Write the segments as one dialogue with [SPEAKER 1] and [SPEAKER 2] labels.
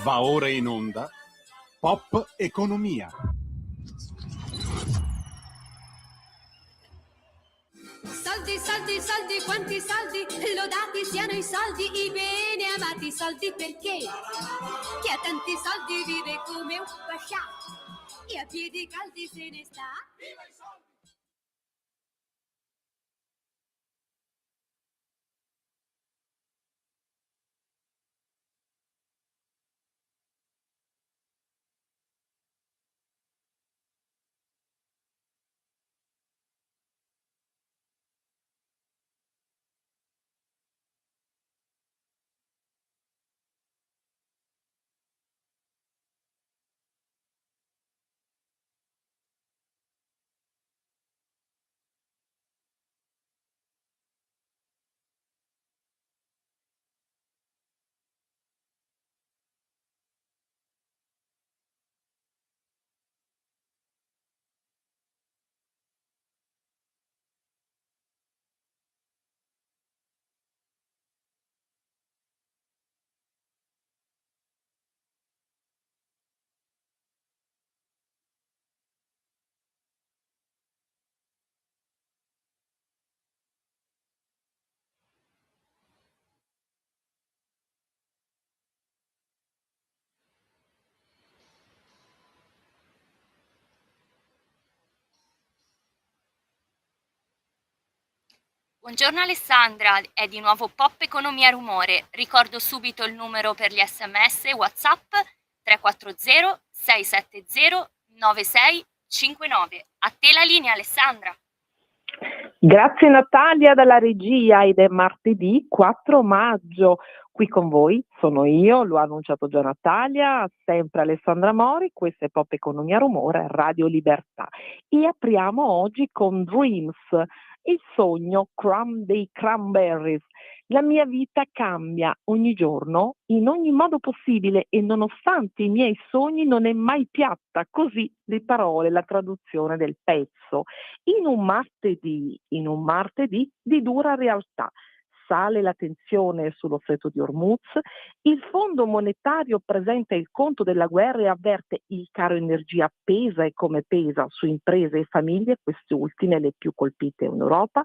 [SPEAKER 1] Va ora in onda Pop Economia.
[SPEAKER 2] Soldi, soldi, soldi, quanti soldi, lodati siano i soldi, i bene amati soldi perché chi ha tanti soldi vive come un pascià e a piedi caldi se ne sta. Viva i soldi!
[SPEAKER 3] Buongiorno Alessandra, è di nuovo Pop Economia Rumore. Ricordo subito il numero per gli SMS e WhatsApp 340 670 9659. A te la linea Alessandra.
[SPEAKER 4] Grazie Natalia dalla regia ed è martedì 4 maggio. Qui con voi sono io, lo ha annunciato già Natalia, sempre Alessandra Mori, questa è Pop Economia Rumore, Radio Libertà. E apriamo oggi con Dreams, il sogno dei Cranberries. La mia vita cambia ogni giorno, in ogni modo possibile e nonostante i miei sogni non è mai piatta, così le parole, la traduzione del pezzo. In un martedì di dura realtà. Sale la tensione sullo stretto di Hormuz, il Fondo Monetario presenta il conto della guerra e avverte il caro energia pesa e come pesa su imprese e famiglie, queste ultime le più colpite in Europa.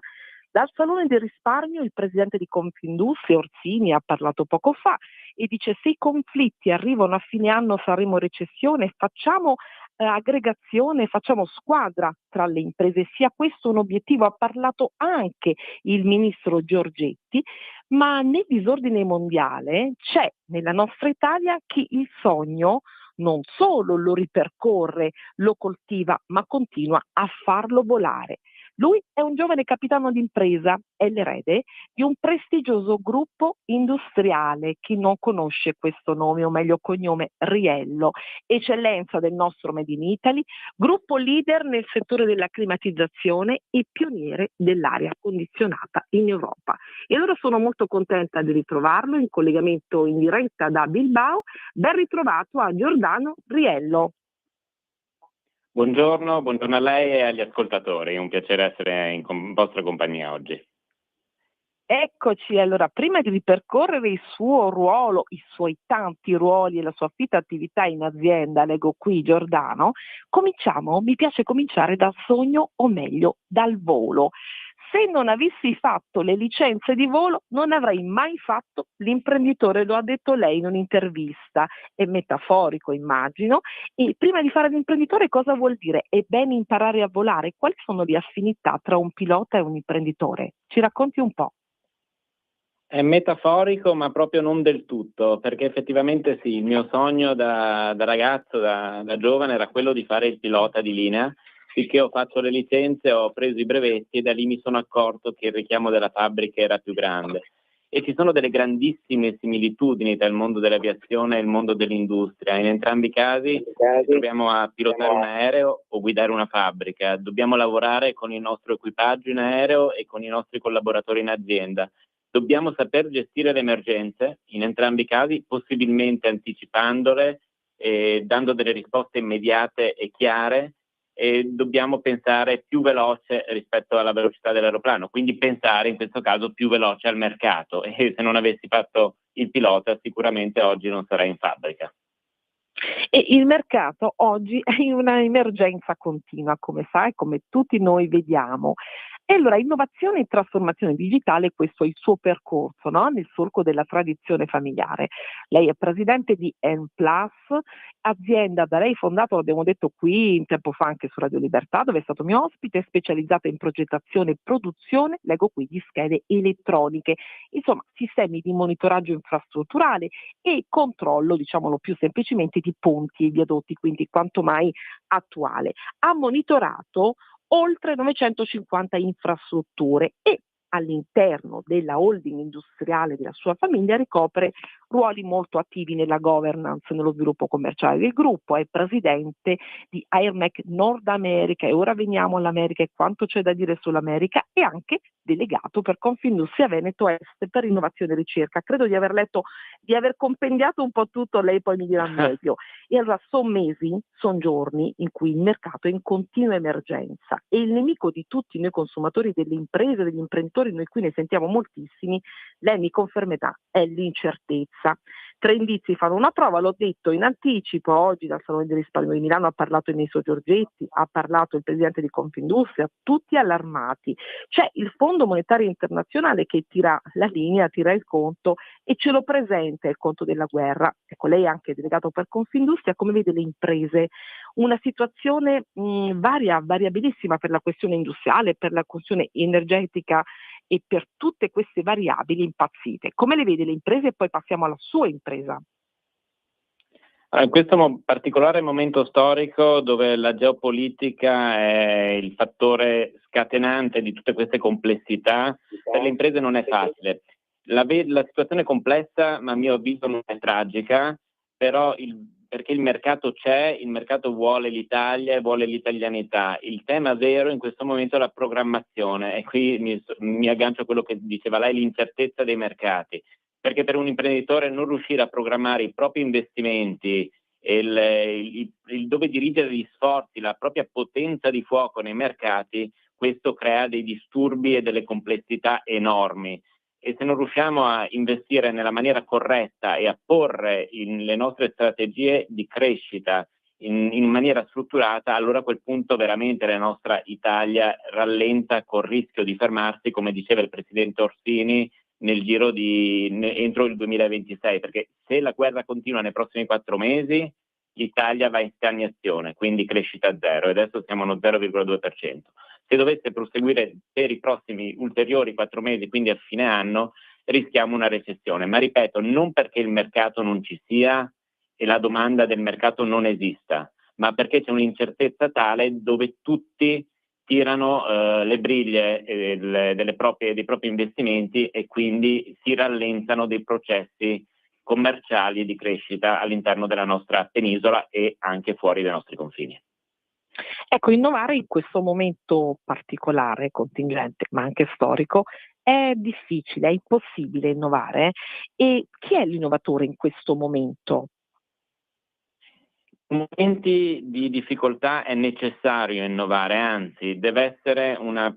[SPEAKER 4] Dal Salone del Risparmio il presidente di Confindustria Orsini ha parlato poco fa e dice: se i conflitti arrivano a fine anno saremo in recessione, facciamo aggregazione, facciamo squadra tra le imprese, sia questo un obiettivo, ha parlato anche il ministro Giorgetti, ma nel disordine mondiale c'è nella nostra Italia chi il sogno non solo lo ripercorre, lo coltiva, ma continua a farlo volare. Lui è un giovane capitano d'impresa, è l'erede di un prestigioso gruppo industriale. Chi non conosce questo nome, o meglio cognome, Riello, eccellenza del nostro Made in Italy, gruppo leader nel settore della climatizzazione e pioniere dell'aria condizionata in Europa. E allora sono molto contenta di ritrovarlo in collegamento in diretta da Bilbao. Ben ritrovato a Giordano Riello.
[SPEAKER 5] Buongiorno a lei e agli ascoltatori, è un piacere essere in vostra compagnia oggi.
[SPEAKER 4] Eccoci, allora prima di ripercorrere il suo ruolo, i suoi tanti ruoli e la sua fitta attività in azienda, leggo qui Giordano, mi piace cominciare dal sogno, o meglio dal volo. Se non avessi fatto le licenze di volo non avrei mai fatto l'imprenditore, lo ha detto lei in un'intervista, è metaforico immagino. E prima di fare l'imprenditore cosa vuol dire? È bene imparare a volare? Quali sono le affinità tra un pilota e un imprenditore? Ci racconti un po'?
[SPEAKER 5] È metaforico, ma proprio non del tutto, perché effettivamente sì, il mio sogno da ragazzo, da giovane, era quello di fare il pilota di linea, finché ho fatto le licenze, ho preso i brevetti e da lì mi sono accorto che il richiamo della fabbrica era più grande. E ci sono delle grandissime similitudini tra il mondo dell'aviazione e il mondo dell'industria. In entrambi i casi ci troviamo a pilotare un aereo o guidare una fabbrica. Dobbiamo lavorare con il nostro equipaggio in aereo e con i nostri collaboratori in azienda. Dobbiamo saper gestire le emergenze, in entrambi i casi, possibilmente anticipandole, dando delle risposte immediate e chiare, e dobbiamo pensare più veloce rispetto alla velocità dell'aeroplano, quindi pensare in questo caso più veloce al mercato, e se non avessi fatto il pilota sicuramente oggi non sarei in fabbrica.
[SPEAKER 4] E il mercato oggi è in una emergenza continua, come sai, come tutti noi vediamo. E allora innovazione e trasformazione digitale, questo è il suo percorso, no? Nel solco della tradizione familiare. Lei è presidente di Enplus, azienda da lei fondata, l'abbiamo detto qui un tempo fa anche su Radio Libertà, dove è stato mio ospite, specializzata in progettazione e produzione, leggo qui, di schede elettroniche, insomma sistemi di monitoraggio infrastrutturale e controllo, diciamolo più semplicemente, di ponti e viadotti, quindi quanto mai attuale. Ha monitorato oltre 950 infrastrutture e all'interno della holding industriale della sua famiglia ricopre ruoli molto attivi nella governance, nello sviluppo commerciale del gruppo, è presidente di Airmac Nord America, e ora veniamo all'America e quanto c'è da dire sull'America, e anche delegato per Confindustria Veneto Est per innovazione e ricerca. Credo di aver letto, di aver compendiato un po' tutto, lei poi mi dirà meglio. E allora sono mesi, sono giorni in cui il mercato è in continua emergenza e il nemico di tutti noi consumatori, delle imprese, degli imprenditori, noi qui ne sentiamo moltissimi, lei mi confermerà, è l'incertezza. 3 indizi fanno una prova, l'ho detto in anticipo, oggi dal Salone del Risparmio di Milano ha parlato Eneso Giorgetti, ha parlato il presidente di Confindustria, tutti allarmati. C'è il Fondo Monetario Internazionale che tira la linea, tira il conto e ce lo presenta il conto della guerra. Ecco, lei è anche delegato per Confindustria, come vede le imprese? Una situazione variabilissima per la questione industriale, per la questione energetica e per tutte queste variabili impazzite. Come le vede le imprese? E poi passiamo alla sua impresa.
[SPEAKER 5] In questo particolare momento storico, dove la geopolitica è il fattore scatenante di tutte queste complessità, per le imprese non è facile. La situazione è complessa, ma a mio avviso non è tragica, però perché il mercato c'è, il mercato vuole l'Italia e vuole l'italianità. Il tema vero in questo momento è la programmazione, e qui mi aggancio a quello che diceva lei, l'incertezza dei mercati, perché per un imprenditore non riuscire a programmare i propri investimenti, il dove dirigere gli sforzi, la propria potenza di fuoco nei mercati, questo crea dei disturbi e delle complessità enormi. E se non riusciamo a investire nella maniera corretta e a porre le nostre strategie di crescita in maniera strutturata, allora a quel punto veramente la nostra Italia rallenta col rischio di fermarsi, come diceva il presidente Orsini, entro il 2026, perché se la guerra continua nei prossimi 4 mesi, l'Italia va in stagnazione, quindi crescita zero, e adesso siamo allo 0,2%. Se dovesse proseguire per i prossimi ulteriori 4 mesi, quindi a fine anno, rischiamo una recessione. Ma ripeto, non perché il mercato non ci sia e la domanda del mercato non esista, ma perché c'è un'incertezza tale dove tutti tirano le briglie dei propri investimenti, e quindi si rallentano dei processi commerciali e di crescita all'interno della nostra penisola e anche fuori dai nostri confini.
[SPEAKER 4] Ecco, innovare in questo momento particolare, contingente, ma anche storico, è difficile, è impossibile innovare. E chi è l'innovatore in questo momento?
[SPEAKER 5] In momenti di difficoltà è necessario innovare, anzi deve essere una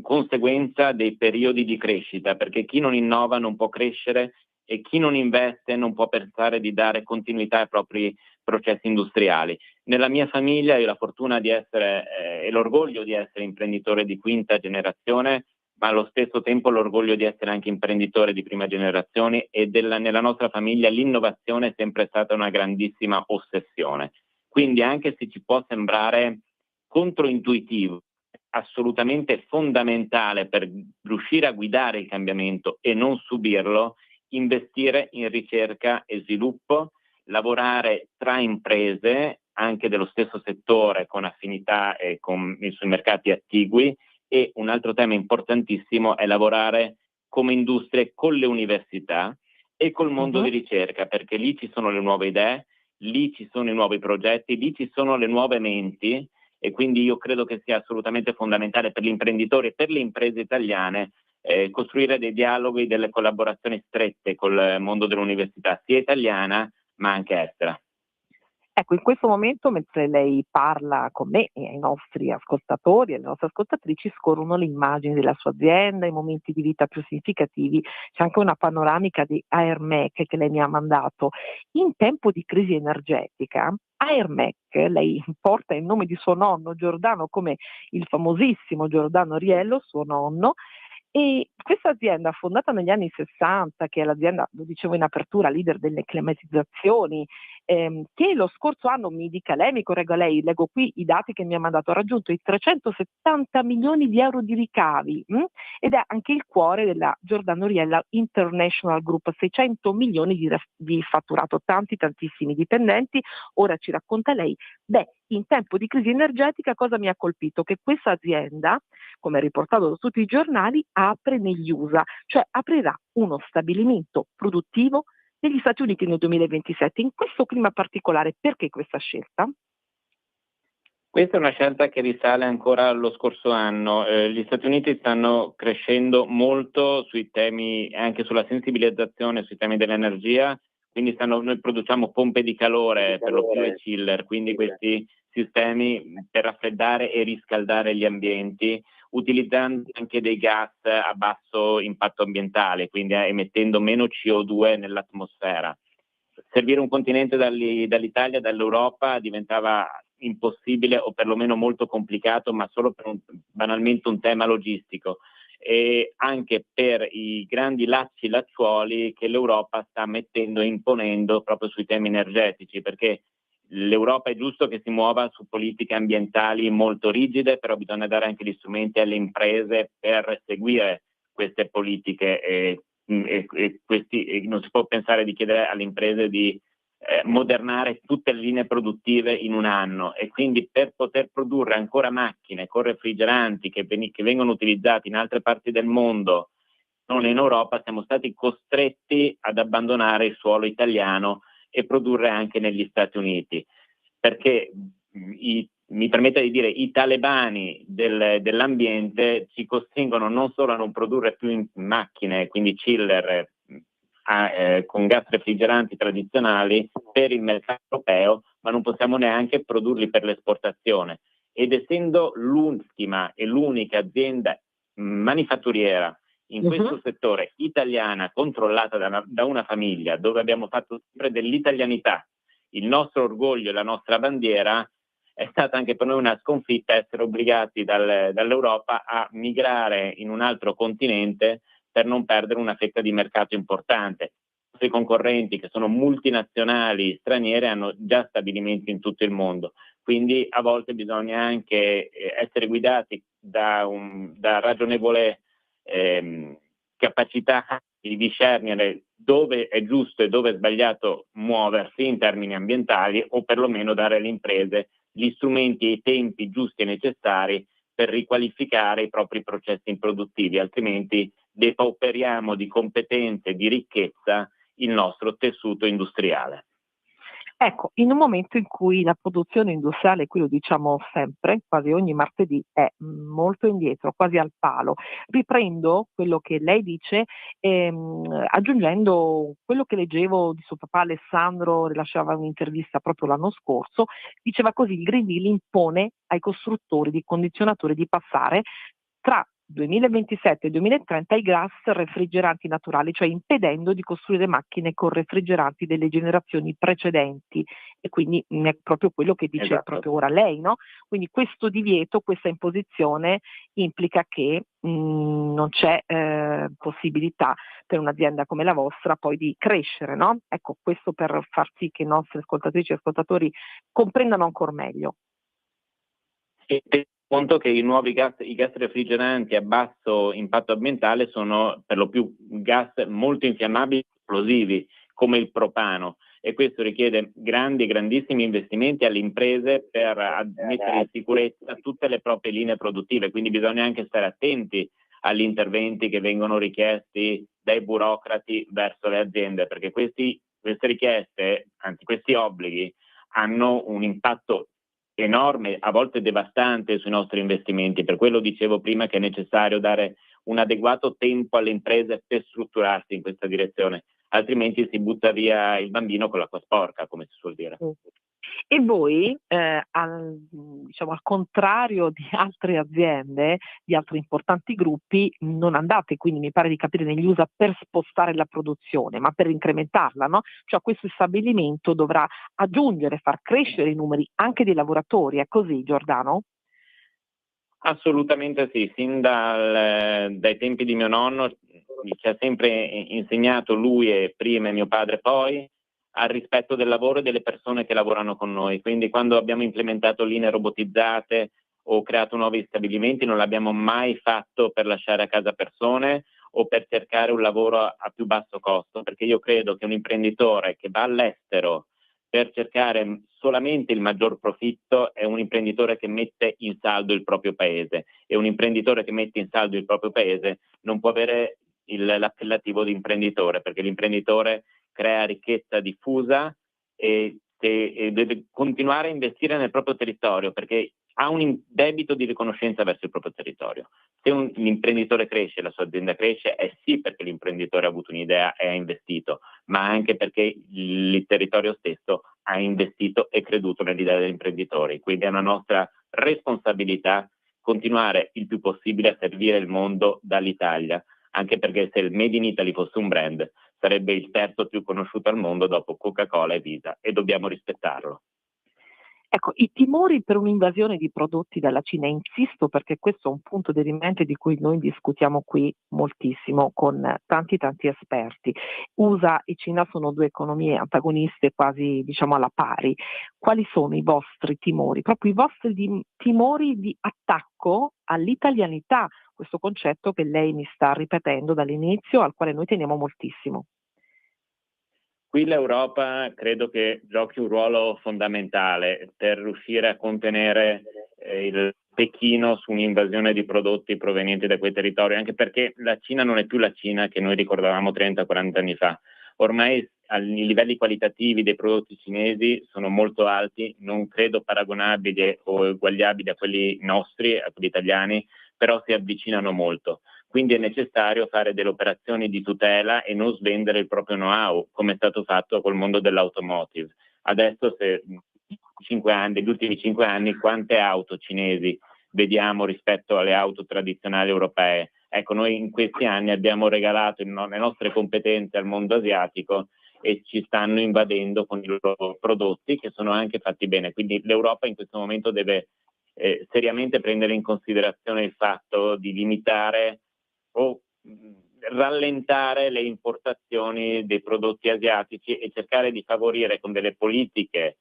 [SPEAKER 5] conseguenza dei periodi di crescita, perché chi non innova non può crescere e chi non investe non può pensare di dare continuità ai propri processi industriali. Nella mia famiglia io ho la fortuna di essere e l'orgoglio di essere imprenditore di quinta generazione, ma allo stesso tempo l'orgoglio di essere anche imprenditore di prima generazione, e nella nostra famiglia l'innovazione è sempre stata una grandissima ossessione. Quindi anche se ci può sembrare controintuitivo, assolutamente fondamentale per riuscire a guidare il cambiamento e non subirlo, investire in ricerca e sviluppo, lavorare tra imprese anche dello stesso settore con affinità e sui mercati attigui. E un altro tema importantissimo è lavorare come industrie con le università e col mondo di ricerca, perché lì ci sono le nuove idee, lì ci sono i nuovi progetti, lì ci sono le nuove menti, e quindi io credo che sia assolutamente fondamentale per gli imprenditori e per le imprese italiane costruire dei dialoghi, delle collaborazioni strette col mondo dell'università, sia italiana ma anche estera.
[SPEAKER 4] Ecco, in questo momento, mentre lei parla con me e ai nostri ascoltatori e alle nostre ascoltatrici, scorrono le immagini della sua azienda, i momenti di vita più significativi. C'è anche una panoramica di Aermec che lei mi ha mandato. In tempo di crisi energetica, Aermec, lei porta il nome di suo nonno Giordano, come il famosissimo Giordano Riello, suo nonno, e questa azienda fondata negli anni 60, che è l'azienda, lo dicevo in apertura, leader delle climatizzazioni, che lo scorso anno, mi dica lei, mi corregga lei, leggo qui i dati che mi ha mandato, ha raggiunto i 370 milioni di euro di ricavi, ed è anche il cuore della Giordano Riella International Group, 600 milioni di fatturato, tantissimi dipendenti. Ora ci racconta lei. In tempo di crisi energetica cosa mi ha colpito? Che questa azienda, come riportato da tutti i giornali, apre negli USA, cioè aprirà uno stabilimento produttivo negli Stati Uniti nel 2027. In questo clima particolare, perché questa scelta?
[SPEAKER 5] Questa è una scelta che risale ancora allo scorso anno. Gli Stati Uniti stanno crescendo molto sui temi, anche sulla sensibilizzazione sui temi dell'energia, quindi noi produciamo pompe di calore, per lo più e chiller, quindi questi sistemi per raffreddare e riscaldare gli ambienti, utilizzando anche dei gas a basso impatto ambientale, quindi emettendo meno CO2 nell'atmosfera. Servire un continente dall'Italia, dall'Europa diventava impossibile o perlomeno molto complicato, ma solo per banalmente un tema logistico, e anche per i grandi lacciuoli che l'Europa sta mettendo e imponendo proprio sui temi energetici, perché l'Europa è giusto che si muova su politiche ambientali molto rigide, però bisogna dare anche gli strumenti alle imprese per seguire queste politiche e non si può pensare di chiedere alle imprese di modernare tutte le linee produttive in un anno, e quindi per poter produrre ancora macchine con refrigeranti che vengono utilizzati in altre parti del mondo, non in Europa, siamo stati costretti ad abbandonare il suolo italiano e produrre anche negli Stati Uniti, perché mi permetta di dire, i talebani dell'ambiente ci costringono non solo a non produrre più macchine, quindi chiller con gas refrigeranti tradizionali per il mercato europeo, ma non possiamo neanche produrli per l'esportazione. Ed essendo l'ultima e l'unica azienda manifatturiera in questo settore italiana, controllata da una famiglia, dove abbiamo fatto sempre dell'italianità il nostro orgoglio e la nostra bandiera, è stata anche per noi una sconfitta essere obbligati dall'Europa a migrare in un altro continente per non perdere una fetta di mercato importante. I nostri concorrenti, che sono multinazionali straniere, hanno già stabilimenti in tutto il mondo, quindi a volte bisogna anche essere guidati da ragionevole capacità di discernere dove è giusto e dove è sbagliato muoversi in termini ambientali, o perlomeno dare alle imprese gli strumenti e i tempi giusti e necessari per riqualificare i propri processi improduttivi, altrimenti depauperiamo di competenze e di ricchezza il nostro tessuto industriale.
[SPEAKER 4] Ecco, in un momento in cui la produzione industriale, qui lo diciamo sempre, quasi ogni martedì, è molto indietro, quasi al palo, riprendo quello che lei dice, aggiungendo quello che leggevo di suo papà Alessandro, rilasciava un'intervista proprio l'anno scorso, diceva così: il Green Deal impone ai costruttori di condizionatori di passare tra 2027 e 2030 i gas refrigeranti naturali, cioè impedendo di costruire macchine con refrigeranti delle generazioni precedenti, e quindi è proprio quello che dice proprio ora lei, no? Quindi questo divieto, questa imposizione implica che non c'è possibilità per un'azienda come la vostra poi di crescere, no? Ecco, questo per far sì che i nostri ascoltatrici e ascoltatori comprendano ancora meglio.
[SPEAKER 5] Conto che i nuovi gas refrigeranti a basso impatto ambientale sono per lo più gas molto infiammabili e esplosivi, come il propano, e questo richiede grandissimi investimenti alle imprese per mettere in sicurezza tutte le proprie linee produttive, quindi bisogna anche stare attenti agli interventi che vengono richiesti dai burocrati verso le aziende, perché queste richieste, anzi questi obblighi, hanno un impatto enorme, a volte devastante sui nostri investimenti. Per quello dicevo prima che è necessario dare un adeguato tempo alle imprese per strutturarsi in questa direzione, altrimenti si butta via il bambino con l'acqua sporca, come si suol dire.
[SPEAKER 4] E voi, diciamo, al contrario di altre aziende, di altri importanti gruppi, non andate, quindi mi pare di capire, negli USA per spostare la produzione, ma per incrementarla, no? Cioè questo stabilimento dovrà aggiungere, far crescere i numeri anche dei lavoratori, è così, Giordano?
[SPEAKER 5] Assolutamente sì, sin dai tempi di mio nonno ci ha sempre insegnato lui e prima e mio padre poi al rispetto del lavoro e delle persone che lavorano con noi. Quindi quando abbiamo implementato linee robotizzate o creato nuovi stabilimenti non l'abbiamo mai fatto per lasciare a casa persone o per cercare un lavoro a più basso costo, perché io credo che un imprenditore che va all'estero per cercare solamente il maggior profitto è un imprenditore che mette in saldo il proprio paese, e un imprenditore che mette in saldo il proprio paese non può avere l'appellativo di imprenditore, perché l'imprenditore crea ricchezza diffusa e deve continuare a investire nel proprio territorio, perché ha un debito di riconoscenza verso il proprio territorio. Se un imprenditore cresce, la sua azienda cresce, è sì perché l'imprenditore ha avuto un'idea e ha investito, ma anche perché il territorio stesso ha investito e creduto nell'idea degli imprenditori. Quindi è una nostra responsabilità continuare il più possibile a servire il mondo dall'Italia, anche perché se il Made in Italy fosse un brand sarebbe il terzo più conosciuto al mondo dopo Coca-Cola e Visa, e dobbiamo rispettarlo.
[SPEAKER 4] Ecco, i timori per un'invasione di prodotti dalla Cina, insisto perché questo è un punto di rimente di cui noi discutiamo qui moltissimo con tanti esperti. USA e Cina sono due economie antagoniste quasi, diciamo, alla pari. Quali sono i vostri timori? Proprio i vostri timori di attacco all'italianità, questo concetto che lei mi sta ripetendo dall'inizio, al quale noi teniamo moltissimo.
[SPEAKER 5] Qui l'Europa credo che giochi un ruolo fondamentale per riuscire a contenere il Pechino su un'invasione di prodotti provenienti da quei territori, anche perché la Cina non è più la Cina che noi ricordavamo 30-40 anni fa. Ormai i livelli qualitativi dei prodotti cinesi sono molto alti, non credo paragonabili o eguagliabili a quelli nostri, a quelli italiani, però si avvicinano molto. Quindi è necessario fare delle operazioni di tutela e non svendere il proprio know-how, come è stato fatto col mondo dell'automotive. Adesso, se 5 anni, negli ultimi 5 anni, quante auto cinesi vediamo rispetto alle auto tradizionali europee? Ecco, noi in questi anni abbiamo regalato le nostre competenze al mondo asiatico e ci stanno invadendo con i loro prodotti, che sono anche fatti bene. Quindi l'Europa in questo momento deve seriamente prendere in considerazione il fatto di limitare o rallentare le importazioni dei prodotti asiatici e cercare di favorire con delle politiche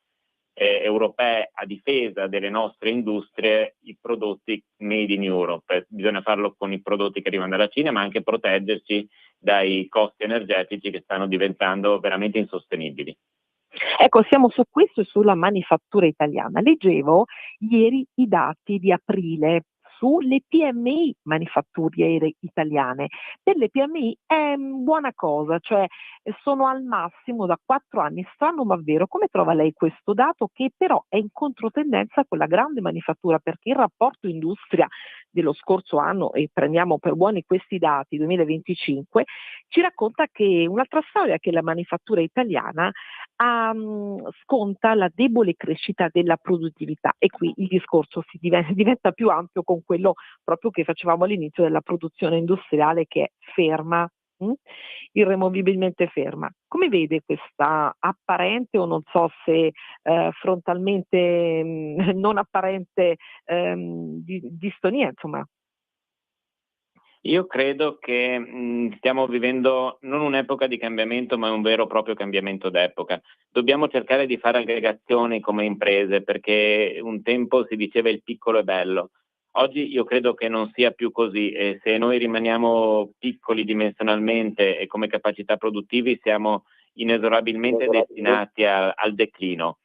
[SPEAKER 5] europee a difesa delle nostre industrie i prodotti made in Europe. Bisogna farlo con i prodotti che arrivano dalla Cina, ma anche proteggerci dai costi energetici che stanno diventando veramente insostenibili.
[SPEAKER 4] Ecco, siamo su questo e sulla manifattura italiana. Leggevo ieri i dati di aprile sulle PMI manifatturiere italiane. Per le PMI è buona cosa, cioè sono al massimo da 4 anni, strano ma vero. Come trova lei questo dato che però è in controtendenza con la grande manifattura, perché il rapporto industria dello scorso anno, e prendiamo per buoni questi dati, 2025, ci racconta che un'altra storia, che la manifattura italiana sconta la debole crescita della produttività, e qui il discorso diventa più ampio con quello proprio che facevamo all'inizio della produzione industriale, che è ferma, irremovibilmente ferma. Come vede questa apparente, o non so se frontalmente non apparente distonia, insomma?
[SPEAKER 5] Io credo che stiamo vivendo non un'epoca di cambiamento, ma un vero e proprio cambiamento d'epoca. Dobbiamo cercare di fare aggregazioni come imprese, perché un tempo si diceva il piccolo è bello. Oggi io credo che non sia più così, e se noi rimaniamo piccoli dimensionalmente e come capacità produttivi siamo inesorabilmente destinati al declino.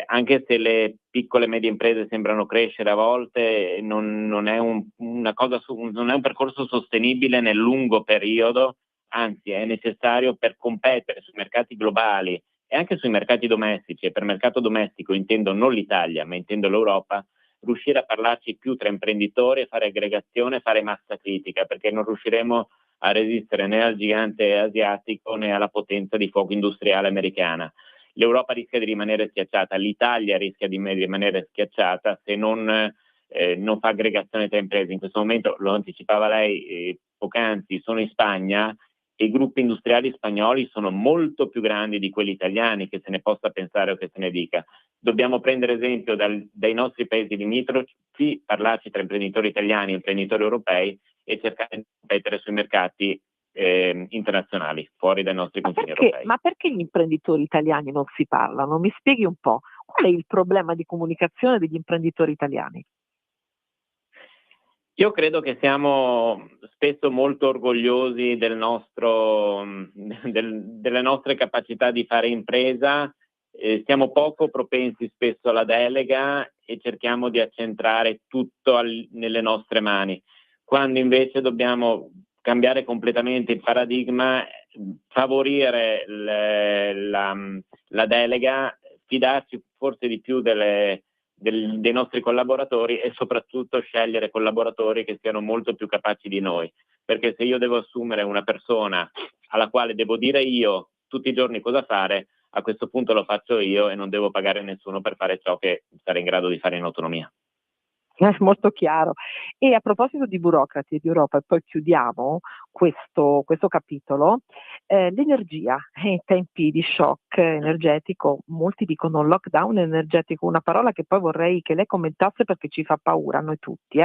[SPEAKER 5] Anche se le piccole e medie imprese sembrano crescere a volte, non è non è un percorso sostenibile nel lungo periodo, anzi è necessario per competere sui mercati globali e anche sui mercati domestici, e per mercato domestico intendo non l'Italia, ma intendo l'Europa, riuscire a parlarci più tra imprenditori e fare aggregazione, fare massa critica, perché non riusciremo a resistere né al gigante asiatico né alla potenza di fuoco industriale americana. l'Europa rischia di rimanere schiacciata, l'Italia rischia di rimanere schiacciata se non fa aggregazione tra imprese. In questo momento, lo anticipava lei poc'anzi, sono in Spagna e i gruppi industriali spagnoli sono molto più grandi di quelli italiani, che se ne possa pensare o che se ne dica. Dobbiamo prendere esempio dai nostri paesi limitrofi, parlarci tra imprenditori italiani e imprenditori europei e cercare di competere sui mercati internazionali, fuori dai nostri confini europei.
[SPEAKER 4] Ma perché gli imprenditori italiani non si parlano? Mi spieghi un po', qual è il problema di comunicazione degli imprenditori italiani?
[SPEAKER 5] Io credo che siamo spesso molto orgogliosi delle nostre capacità di fare impresa, siamo poco propensi spesso alla delega e cerchiamo di accentrare tutto nelle nostre mani, quando invece dobbiamo cambiare completamente il paradigma, favorire la delega, fidarci forse di più dei nostri collaboratori e soprattutto scegliere collaboratori che siano molto più capaci di noi, perché se io devo assumere una persona alla quale devo dire io tutti i giorni cosa fare, a questo punto lo faccio io e non devo pagare nessuno per fare ciò che sarei in grado di fare in autonomia.
[SPEAKER 4] È molto chiaro. E a proposito di burocrati e di Europa, e poi chiudiamo questo capitolo, l'energia, in tempi di shock energetico, molti dicono lockdown energetico, una parola che poi vorrei che lei commentasse perché ci fa paura a noi tutti.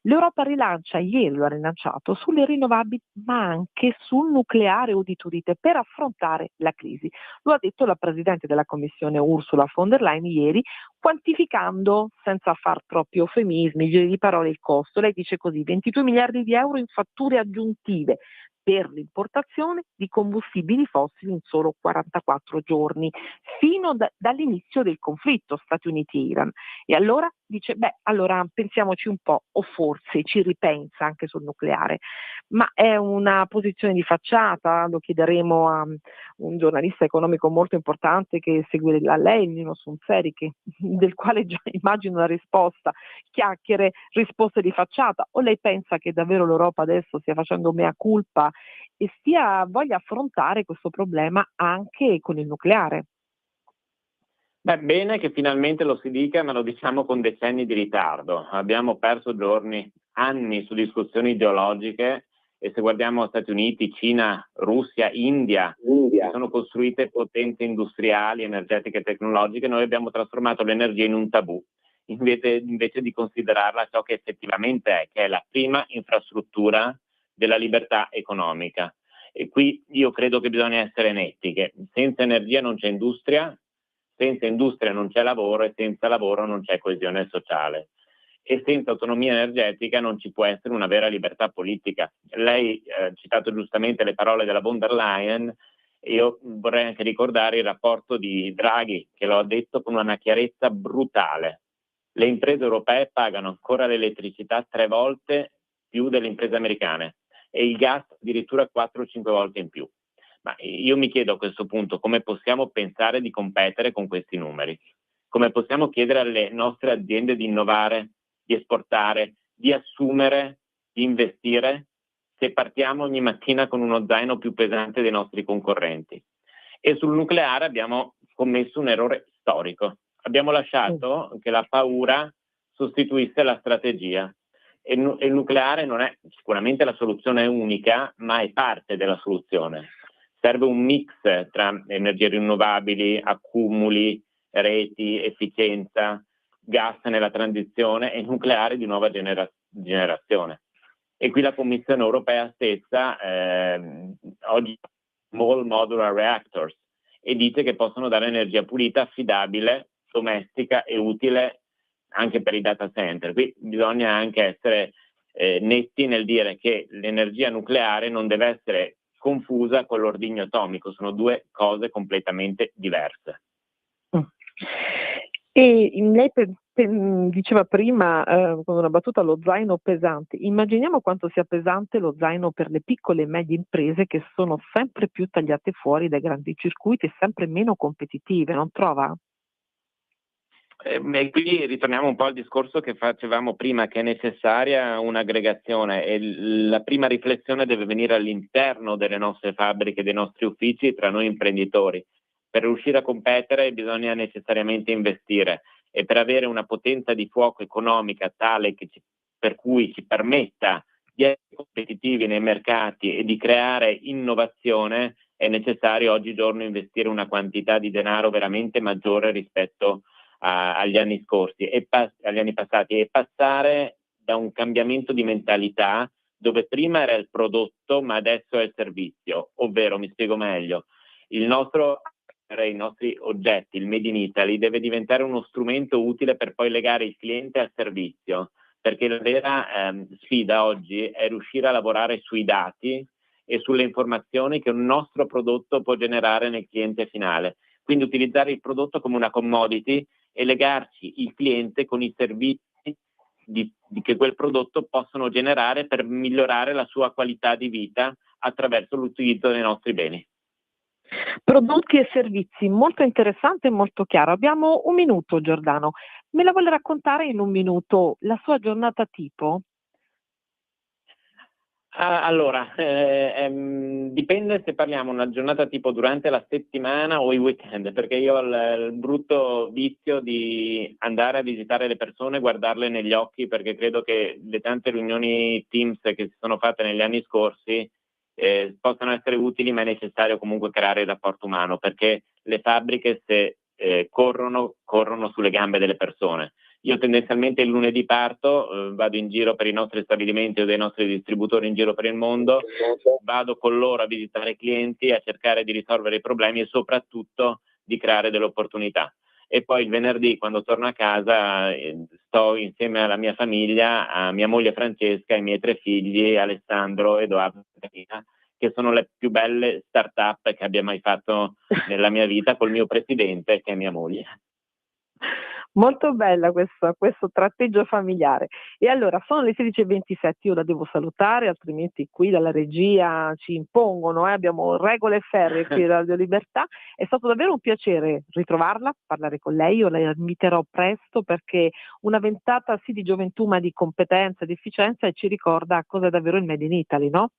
[SPEAKER 4] L'Europa rilancia, ieri lo ha rilanciato, sulle rinnovabili ma anche sul nucleare, udite udite, per affrontare la crisi. Lo ha detto la Presidente della Commissione Ursula von der Leyen ieri, quantificando, senza far troppi eufemismi, giri di parole, il costo. Lei dice così: 22 miliardi di euro in fatture aggiuntive per l'importazione di combustibili fossili in solo 44 giorni, fino dall'inizio del conflitto Stati Uniti-Iran. E allora dice, allora pensiamoci un po', o forse ci ripensa anche sul nucleare. Ma è una posizione di facciata? Lo chiederemo a un giornalista economico molto importante che segue lei, Nino Sunseri, del quale già immagino la risposta, chiacchiere, risposte di facciata, o lei pensa che davvero l'Europa adesso stia facendo mea culpa e voglia affrontare questo problema anche con il nucleare?
[SPEAKER 5] Bene che finalmente lo si dica, ma lo diciamo con decenni di ritardo. Abbiamo perso anni su discussioni ideologiche e se guardiamo Stati Uniti, Cina, Russia, India, che sono costruite potenze industriali, energetiche e tecnologiche, noi abbiamo trasformato l'energia in un tabù, invece di considerarla ciò che effettivamente è, che è la prima infrastruttura della libertà economica. E qui io credo che bisogna essere netti, che senza energia non c'è industria, senza industria non c'è lavoro e senza lavoro non c'è coesione sociale. E senza autonomia energetica non ci può essere una vera libertà politica. Lei ha citato giustamente le parole della von der Leyen e io vorrei anche ricordare il rapporto di Draghi, che lo ha detto con una chiarezza brutale. Le imprese europee pagano ancora l'elettricità 3 volte più delle imprese americane e il gas addirittura 4 o 5 volte in più. Ma io mi chiedo a questo punto come possiamo pensare di competere con questi numeri? Come possiamo chiedere alle nostre aziende di innovare, di esportare, di assumere, di investire, se partiamo ogni mattina con uno zaino più pesante dei nostri concorrenti? E sul nucleare abbiamo commesso un errore storico. Abbiamo lasciato che la paura sostituisse la strategia. E il nucleare non è sicuramente la soluzione unica, ma è parte della soluzione. Serve un mix tra energie rinnovabili, accumuli, reti, efficienza, gas nella transizione e nucleare di nuova generazione. E qui la Commissione europea stessa oggi small modular reactors e dice che possono dare energia pulita, affidabile, domestica e utile anche per i data center. Qui bisogna anche essere netti nel dire che l'energia nucleare non deve essere confusa con l'ordigno atomico, sono 2 cose completamente diverse.
[SPEAKER 4] E lei diceva prima con una battuta lo zaino pesante. Immaginiamo quanto sia pesante lo zaino per le piccole e medie imprese che sono sempre più tagliate fuori dai grandi circuiti e sempre meno competitive, non trova?
[SPEAKER 5] E qui ritorniamo un po' al discorso che facevamo prima, che è necessaria un'aggregazione e la prima riflessione deve venire all'interno delle nostre fabbriche, dei nostri uffici, tra noi imprenditori, Per riuscire a competere bisogna necessariamente investire, e per avere una potenza di fuoco economica tale per cui ci permetta di essere competitivi nei mercati e di creare innovazione, è necessario oggigiorno investire una quantità di denaro veramente maggiore rispetto agli anni scorsi e agli anni passati, e passare da un cambiamento di mentalità dove prima era il prodotto ma adesso è il servizio, ovvero, mi spiego meglio, i nostri oggetti, il Made in Italy, deve diventare uno strumento utile per poi legare il cliente al servizio, perché la vera sfida oggi è riuscire a lavorare sui dati e sulle informazioni che un nostro prodotto può generare nel cliente finale. Quindi utilizzare il prodotto come una commodity e legarci il cliente con i servizi che quel prodotto possono generare per migliorare la sua qualità di vita attraverso l'utilizzo dei nostri beni.
[SPEAKER 4] Prodotti e servizi, molto interessante e molto chiaro. Abbiamo un minuto, Giordano. Me la vuole raccontare in un minuto la sua giornata tipo?
[SPEAKER 5] Allora, dipende se parliamo una giornata tipo durante la settimana o i weekend, perché io ho il brutto vizio di andare a visitare le persone, guardarle negli occhi, perché credo che le tante riunioni Teams che si sono fatte negli anni scorsi possano essere utili, ma è necessario comunque creare il rapporto umano, perché le fabbriche se corrono sulle gambe delle persone. Io tendenzialmente il lunedì parto, vado in giro per i nostri stabilimenti o dei nostri distributori in giro per il mondo, vado con loro a visitare i clienti, a cercare di risolvere i problemi e soprattutto di creare delle opportunità. E poi il venerdì, quando torno a casa, sto insieme alla mia famiglia, a mia moglie Francesca, ai miei 3 figli, Alessandro, Edoardo e Caterina, che sono le più belle start-up che abbia mai fatto nella mia vita, col mio presidente, che è mia moglie.
[SPEAKER 4] Molto bella questo tratteggio familiare. E allora sono le 16:27, io la devo salutare, altrimenti qui dalla regia ci impongono, abbiamo regole ferree qui a Radio Libertà. È stato davvero un piacere ritrovarla, parlare con lei, io la inviterò presto perché una ventata sì di gioventù ma di competenza, di efficienza, e ci ricorda cosa è davvero il Made in Italy, no?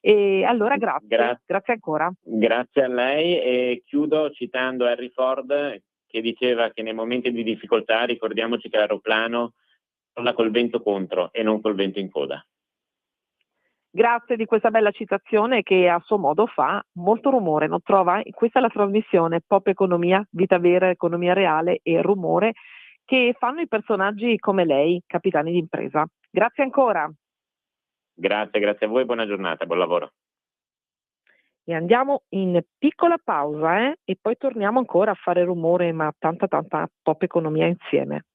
[SPEAKER 4] E allora grazie ancora.
[SPEAKER 5] Grazie a lei, e chiudo citando Henry Ford, che diceva che nei momenti di difficoltà ricordiamoci che l'aeroplano vola col vento contro e non col vento in coda.
[SPEAKER 4] Grazie di questa bella citazione che a suo modo fa molto rumore, non trova? Questa è la trasmissione Pop Economia, vita vera, economia reale e rumore che fanno i personaggi come lei, capitani d'impresa. Grazie ancora.
[SPEAKER 5] Grazie a voi, buona giornata, buon lavoro.
[SPEAKER 4] E andiamo in piccola pausa e poi torniamo ancora a fare rumore, ma tanta pop economia insieme.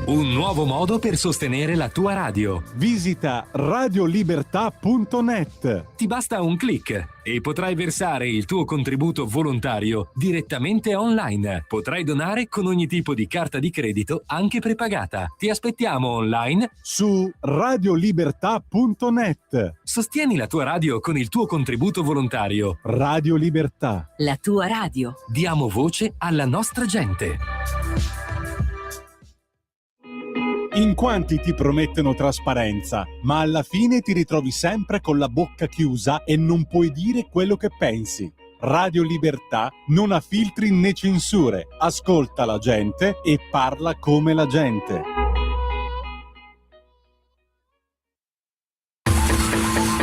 [SPEAKER 6] Un nuovo modo per sostenere la tua radio.
[SPEAKER 1] Visita radiolibertà.net.
[SPEAKER 6] Ti basta un click e potrai versare il tuo contributo volontario direttamente online. Potrai donare con ogni tipo di carta di credito, anche prepagata. Ti aspettiamo online
[SPEAKER 1] su radiolibertà.net.
[SPEAKER 6] Sostieni la tua radio con il tuo contributo volontario.
[SPEAKER 1] Radio Libertà.
[SPEAKER 7] La tua radio.
[SPEAKER 6] Diamo voce alla nostra gente.
[SPEAKER 1] In quanti ti promettono trasparenza, ma alla fine ti ritrovi sempre con la bocca chiusa e non puoi dire quello che pensi. Radio Libertà non ha filtri né censure, ascolta la gente e parla come la gente.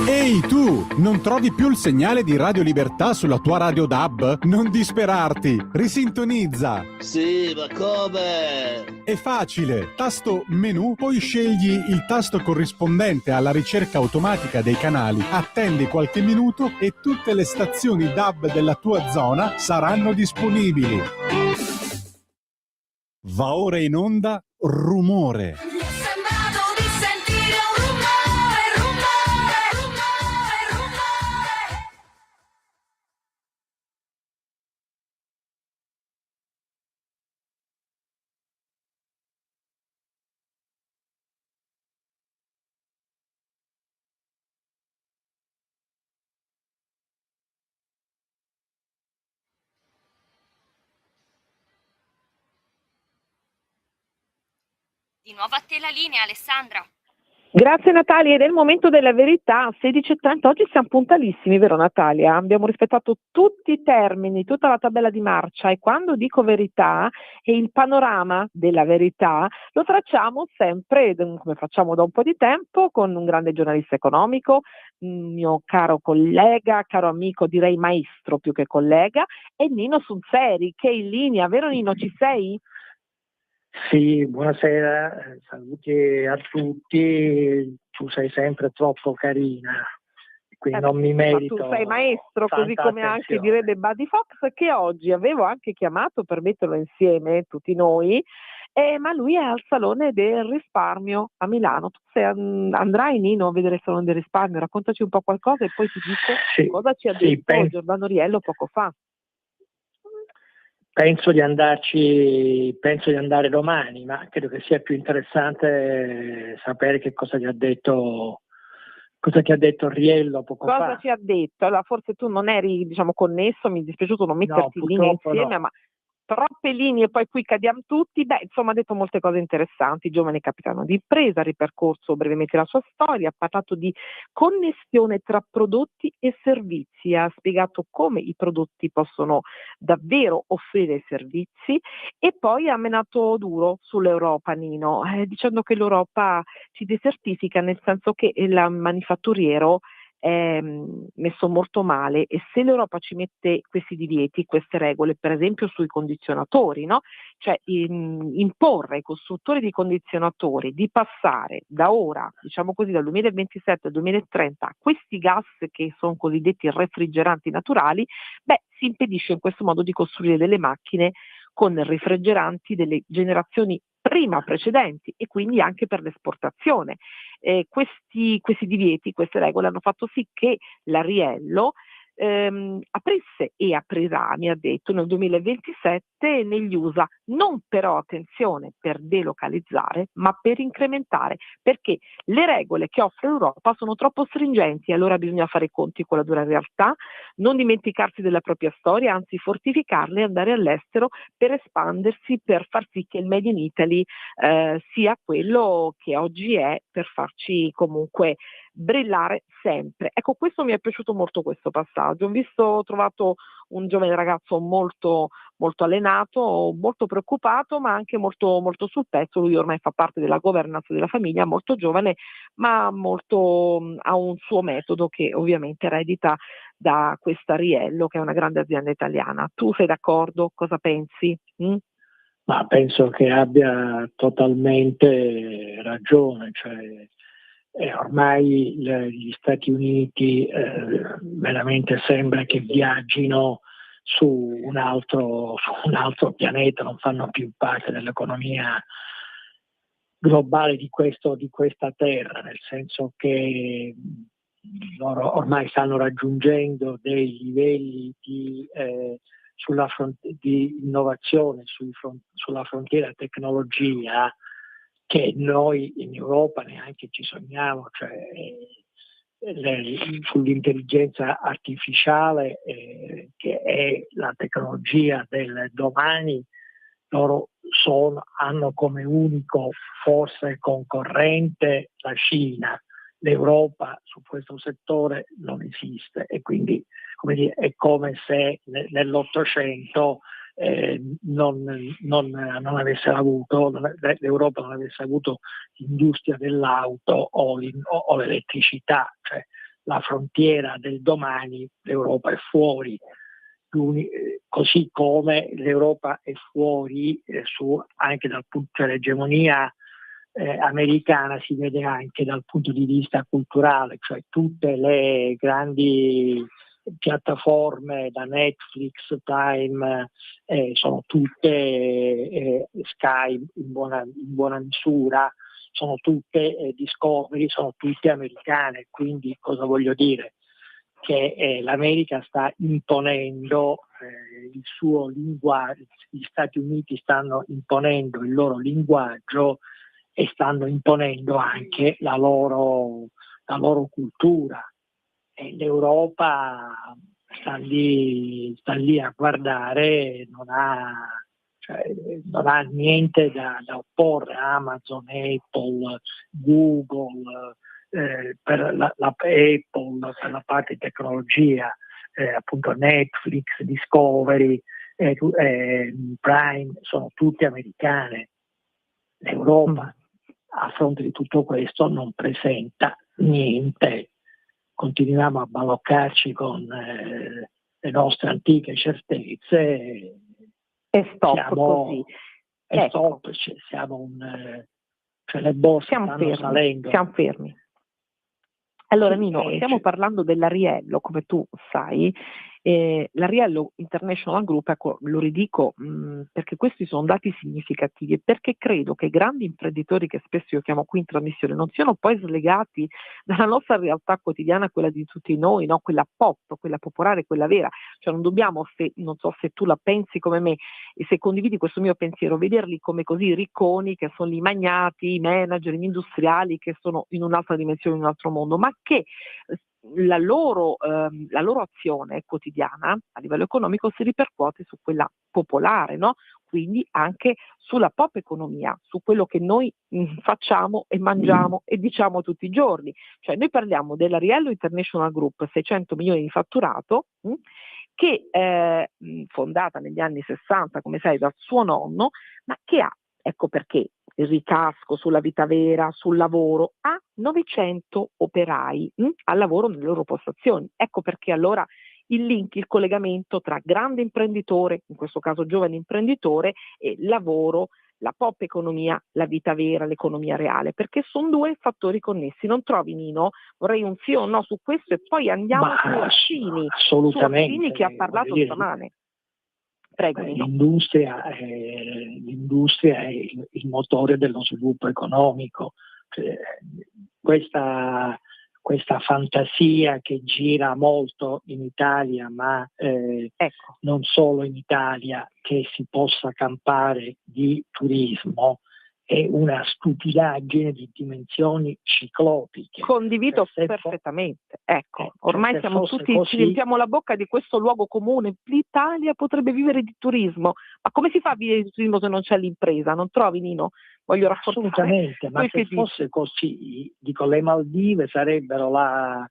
[SPEAKER 1] Ehi tu, non trovi più il segnale di Radio Libertà sulla tua radio DAB? Non disperarti, risintonizza.
[SPEAKER 8] Sì, ma come?
[SPEAKER 1] È facile, tasto menu, poi scegli il tasto corrispondente alla ricerca automatica dei canali, attendi qualche minuto e tutte le stazioni DAB della tua zona saranno disponibili. Va ora in onda Rumore.
[SPEAKER 3] Di nuovo a te la linea, Alessandra.
[SPEAKER 4] Grazie Natalia, ed è il momento della verità, 16:30, oggi siamo puntualissimi, vero Natalia? Abbiamo rispettato tutti i termini, tutta la tabella di marcia, e quando dico verità e il panorama della verità lo tracciamo sempre, come facciamo da un po' di tempo, con un grande giornalista economico, un mio caro collega, caro amico, direi maestro più che collega, è Nino Sunseri, che è in linea, vero Nino, ci sei?
[SPEAKER 7] Sì, buonasera, saluti a tutti, tu sei sempre troppo carina, quindi non mi
[SPEAKER 4] Ma
[SPEAKER 7] merito
[SPEAKER 4] tu sei maestro, così
[SPEAKER 7] tanta
[SPEAKER 4] come anche
[SPEAKER 7] attenzione.
[SPEAKER 4] direbbe Buddy Fox, che oggi avevo anche chiamato per metterlo insieme, tutti noi, ma lui è al Salone del Risparmio a Milano. Tu andrai, Nino, a vedere il Salone del Risparmio, raccontaci un po' qualcosa e poi ti dico
[SPEAKER 7] Sì,
[SPEAKER 4] cosa ci ha
[SPEAKER 7] sì,
[SPEAKER 4] detto Giordano Riello poco fa.
[SPEAKER 7] penso di andare domani, ma credo che sia più interessante sapere che cosa ti ha detto Riello poco
[SPEAKER 4] Cosa
[SPEAKER 7] fa.
[SPEAKER 4] ci ha detto? Allora, forse tu non eri, diciamo, connesso, mi è dispiaciuto non
[SPEAKER 7] No,
[SPEAKER 4] metterti in linea
[SPEAKER 7] purtroppo
[SPEAKER 4] insieme,
[SPEAKER 7] no.
[SPEAKER 4] ma troppe linee e poi qui cadiamo tutti. Beh, insomma, ha detto molte cose interessanti. Giovane capitano di impresa, ha ripercorso brevemente la sua storia, ha parlato di connessione tra prodotti e servizi, ha spiegato come i prodotti possono davvero offrire servizi, e poi ha menato duro sull'Europa, Nino, dicendo che l'Europa ci desertifica, nel senso che il manifatturiero è messo molto male, e se l'Europa ci mette questi divieti, queste regole, per esempio sui condizionatori, no? Cioè imporre ai costruttori di condizionatori di passare da ora, diciamo così, dal 2027 al 2030 a questi gas che sono cosiddetti refrigeranti naturali, beh, si impedisce in questo modo di costruire delle macchine con refrigeranti delle generazioni prima precedenti, e quindi anche per l'esportazione. Questi divieti, queste regole hanno fatto sì che l'Ariello aprisse e aprirà, mi ha detto, nel 2027 negli USA, non però, attenzione, per delocalizzare, ma per incrementare, perché le regole che offre l'Europa sono troppo stringenti, allora bisogna fare i conti con la dura realtà, non dimenticarsi della propria storia, anzi fortificarla e andare all'estero per espandersi, per far sì che il Made in Italy sia quello che oggi è, per farci comunque brillare sempre. Ecco, questo mi è piaciuto molto, questo passaggio. Ho trovato un giovane ragazzo molto, molto allenato, molto preoccupato, ma anche molto, molto sul pezzo. Lui ormai fa parte della governance della famiglia, molto giovane, ma molto, ha un suo metodo che ovviamente eredita da questa Riello, che è una grande azienda italiana. Tu sei d'accordo? Cosa pensi?
[SPEAKER 7] Ma penso che abbia totalmente ragione, cioè ormai gli Stati Uniti veramente sembra che viaggino su un altro pianeta, non fanno più parte dell'economia globale di questa terra, nel senso che loro ormai stanno raggiungendo dei livelli di innovazione sulla frontiera tecnologia che noi in Europa neanche ci sogniamo, cioè sull'intelligenza artificiale che è la tecnologia del domani. Loro hanno come unico forse concorrente la Cina, l'Europa su questo settore non esiste, e quindi, come dire, è come se nell'Ottocento l'Europa non avesse avuto l'industria dell'auto o l'elettricità, cioè la frontiera del domani, l'Europa è fuori. Così come l'Europa è fuori anche dal punto dell'egemonia americana, si vede anche dal punto di vista culturale, cioè tutte le grandi piattaforme da Netflix, Prime, sono tutte Sky in buona misura, sono tutte Discovery, sono tutte americane. Quindi cosa voglio dire? Che l'America sta imponendo il suo linguaggio, gli Stati Uniti stanno imponendo il loro linguaggio e stanno imponendo anche la loro cultura. E l'Europa sta lì a guardare, cioè, non ha niente da opporre a Amazon, Apple, Google, per la Apple per la parte di tecnologia, appunto Netflix, Discovery, Prime, sono tutte americane. L'Europa, a fronte di tutto questo, non presenta niente. Continuiamo a baloccarci con le nostre antiche certezze
[SPEAKER 4] e stop così.
[SPEAKER 7] Stop, cioè le borse stanno salendo.
[SPEAKER 4] Siamo fermi. Allora Nino,
[SPEAKER 7] Sì,
[SPEAKER 4] stiamo parlando dell'Ariello, come tu sai, l'Ariello International Group, ecco, lo ridico perché questi sono dati significativi e perché credo che i grandi imprenditori che spesso io chiamo qui in trasmissione non siano poi slegati dalla nostra realtà quotidiana, quella di tutti noi, no? Quella pop, quella popolare, quella vera, cioè non dobbiamo, non so se tu la pensi come me e se condividi questo mio pensiero, vederli come così ricconi, che sono i magnati, i manager, gli industriali che sono in un'altra dimensione, in un altro mondo, ma che la loro azione quotidiana a livello economico si ripercuote su quella popolare, no? Quindi anche sulla pop economia, su quello che noi facciamo e mangiamo e diciamo tutti i giorni. Cioè noi parliamo dell'Ariello International Group, 600 milioni di fatturato, che è fondata negli anni 60, come sai, dal suo nonno, ma che ha, ecco perché, il ricasco sulla vita vera, sul lavoro, ha 900 operai al lavoro nelle loro postazioni. Ecco perché allora il link, il collegamento tra grande imprenditore, in questo caso giovane imprenditore, e lavoro, la pop economia, la vita vera, l'economia reale, perché sono due fattori connessi. Non trovi, Nino? Vorrei un sì o no su questo e poi andiamo su Orsini,
[SPEAKER 7] assolutamente,
[SPEAKER 4] che ha parlato stamane. Prego, Nino.
[SPEAKER 7] L'industria è il motore dello sviluppo economico. Questa fantasia che gira molto in Italia, ma non solo in Italia, che si possa campare di turismo, è una stupidaggine di dimensioni ciclopiche.
[SPEAKER 4] Condivido perfettamente. Ecco, ormai siamo tutti, ci riempiamo la bocca di questo luogo comune. L'Italia potrebbe vivere di turismo. Ma come si fa a vivere di turismo se non c'è l'impresa? Non trovi, Nino? Voglio rafforzare.
[SPEAKER 7] Assolutamente, ma se fosse così, dico, le Maldive sarebbero la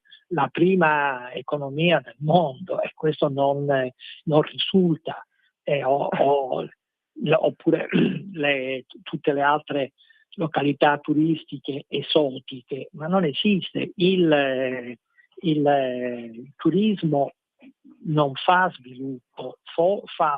[SPEAKER 7] prima economia del mondo e questo non risulta. Oppure tutte le altre località turistiche esotiche, ma non esiste. Il turismo non fa sviluppo, fa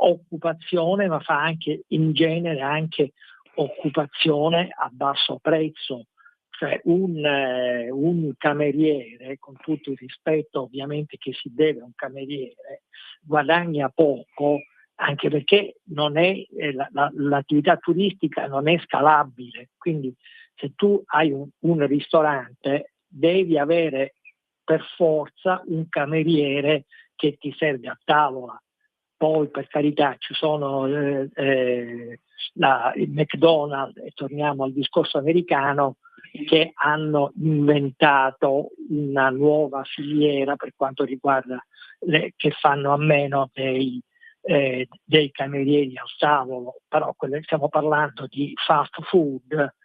[SPEAKER 7] occupazione, ma fa anche in genere anche occupazione a basso prezzo. Cioè un cameriere, con tutto il rispetto ovviamente che si deve a un cameriere, guadagna poco, anche perché non è, l'attività turistica non è scalabile. Quindi se tu hai un ristorante devi avere per forza un cameriere che ti serve a tavola. Poi per carità ci sono il McDonald's, e torniamo al discorso americano, che hanno inventato una nuova filiera per quanto riguarda che fanno a meno dei camerieri al tavolo, però stiamo parlando di fast food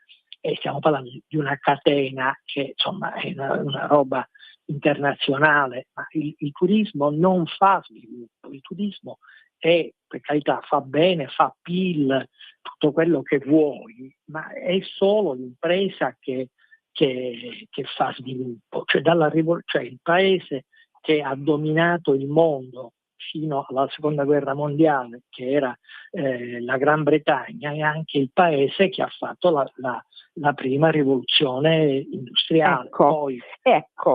[SPEAKER 7] e stiamo parlando di una catena che insomma è una roba internazionale, ma il turismo non fa sviluppo, il turismo per carità fa bene, fa PIL, tutto quello che vuoi, ma è solo l'impresa che fa sviluppo, cioè il paese che ha dominato il mondo fino alla seconda guerra mondiale, che era la Gran Bretagna, è anche il paese che ha fatto la prima rivoluzione industriale. Poi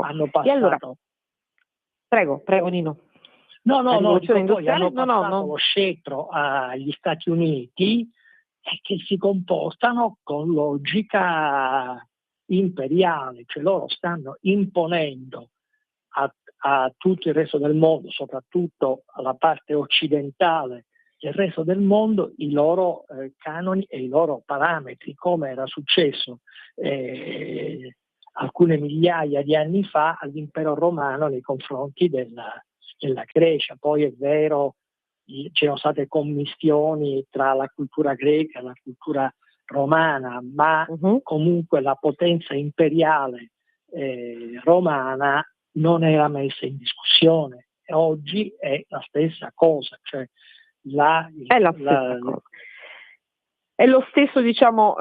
[SPEAKER 7] hanno passato.
[SPEAKER 4] E allora, prego Nino.
[SPEAKER 7] No, poi hanno passato lo scettro agli Stati Uniti che si comportano con logica imperiale, cioè loro stanno imponendo a tutto il resto del mondo, soprattutto alla parte occidentale del resto del mondo, i loro canoni e i loro parametri, come era successo alcune migliaia di anni fa all'impero romano nei confronti della Grecia. Poi è vero c'erano state commistioni tra la cultura greca e la cultura romana, ma comunque la potenza imperiale romana non era messa in discussione. Oggi è la stessa cosa, cioè
[SPEAKER 4] è la stessa cosa. È lo stesso, diciamo,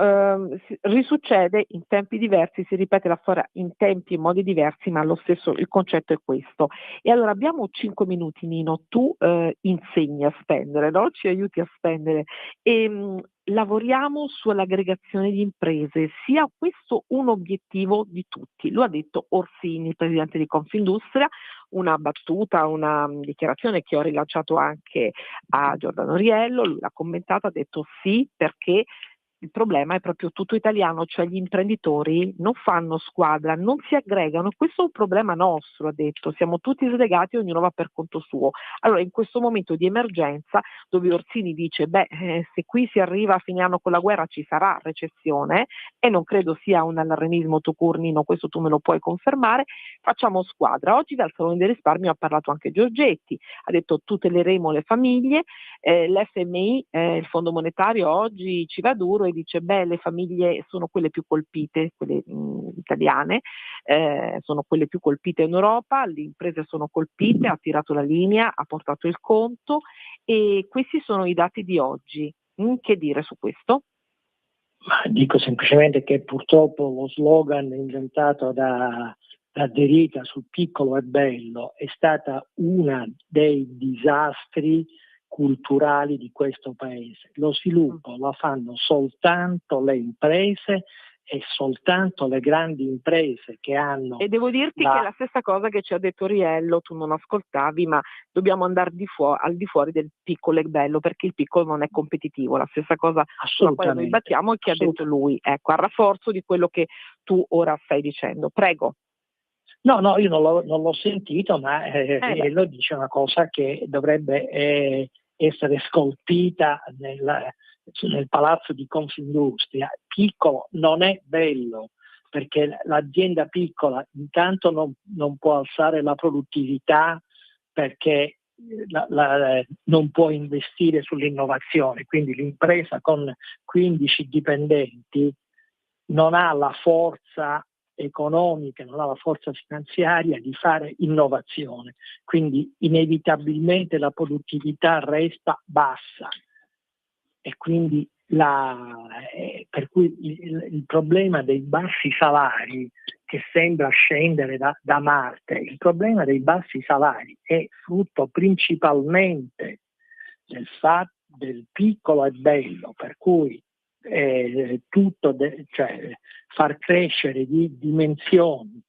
[SPEAKER 4] risuccede in tempi diversi, si ripete la storia in tempi e modi diversi, ma lo stesso, il concetto è questo. E allora abbiamo 5 minuti, Nino, tu insegni a spendere, no? Ci aiuti a spendere e lavoriamo sull'aggregazione di imprese, sia questo un obiettivo di tutti, lo ha detto Orsini, presidente di Confindustria, una battuta, una dichiarazione che ho rilanciato anche a Giordano Riello, lui l'ha commentata, ha detto sì perché il problema è proprio tutto italiano, cioè gli imprenditori non fanno squadra, non si aggregano, questo è un problema nostro, ha detto, siamo tutti slegati, ognuno va per conto suo. Allora in questo momento di emergenza dove Orsini dice se qui si arriva a fine anno con la guerra ci sarà recessione e non credo sia un allarmismo Tocurnino, questo tu me lo puoi confermare, facciamo squadra. Oggi dal Salone del Risparmio ha parlato anche Giorgetti, ha detto tuteleremo le famiglie, l'FMI, il Fondo Monetario oggi ci va duro e dice le famiglie sono quelle più colpite, quelle italiane, sono quelle più colpite in Europa, le imprese sono colpite, ha tirato la linea, ha portato il conto e questi sono i dati di oggi. Che dire su questo?
[SPEAKER 7] Ma dico semplicemente che purtroppo lo slogan inventato da De Rita sul piccolo è bello è stata una dei disastri culturali di questo paese. Lo sviluppo lo fanno soltanto le imprese e soltanto le grandi imprese che hanno...
[SPEAKER 4] E devo dirti che è la stessa cosa che ci ha detto Riello, tu non ascoltavi, ma dobbiamo andare al di fuori del piccolo e bello, perché il piccolo non è competitivo, la stessa cosa sulla quale noi battiamo e che ha detto lui, ecco, a rafforzo di quello che tu ora stai dicendo. Prego.
[SPEAKER 7] No, io non l'ho sentito, ma Riello dice una cosa che dovrebbe essere scolpita nel palazzo di Confindustria. Piccolo non è bello, perché l'azienda piccola intanto non può alzare la produttività perché non può investire sull'innovazione, quindi l'impresa con 15 dipendenti non ha la forza economica, non ha la forza finanziaria di fare innovazione, quindi inevitabilmente la produttività resta bassa e quindi per cui il problema dei bassi salari che sembra scendere da Marte, il problema dei bassi salari è frutto principalmente del piccolo e bello, per cui cioè far crescere di dimensioni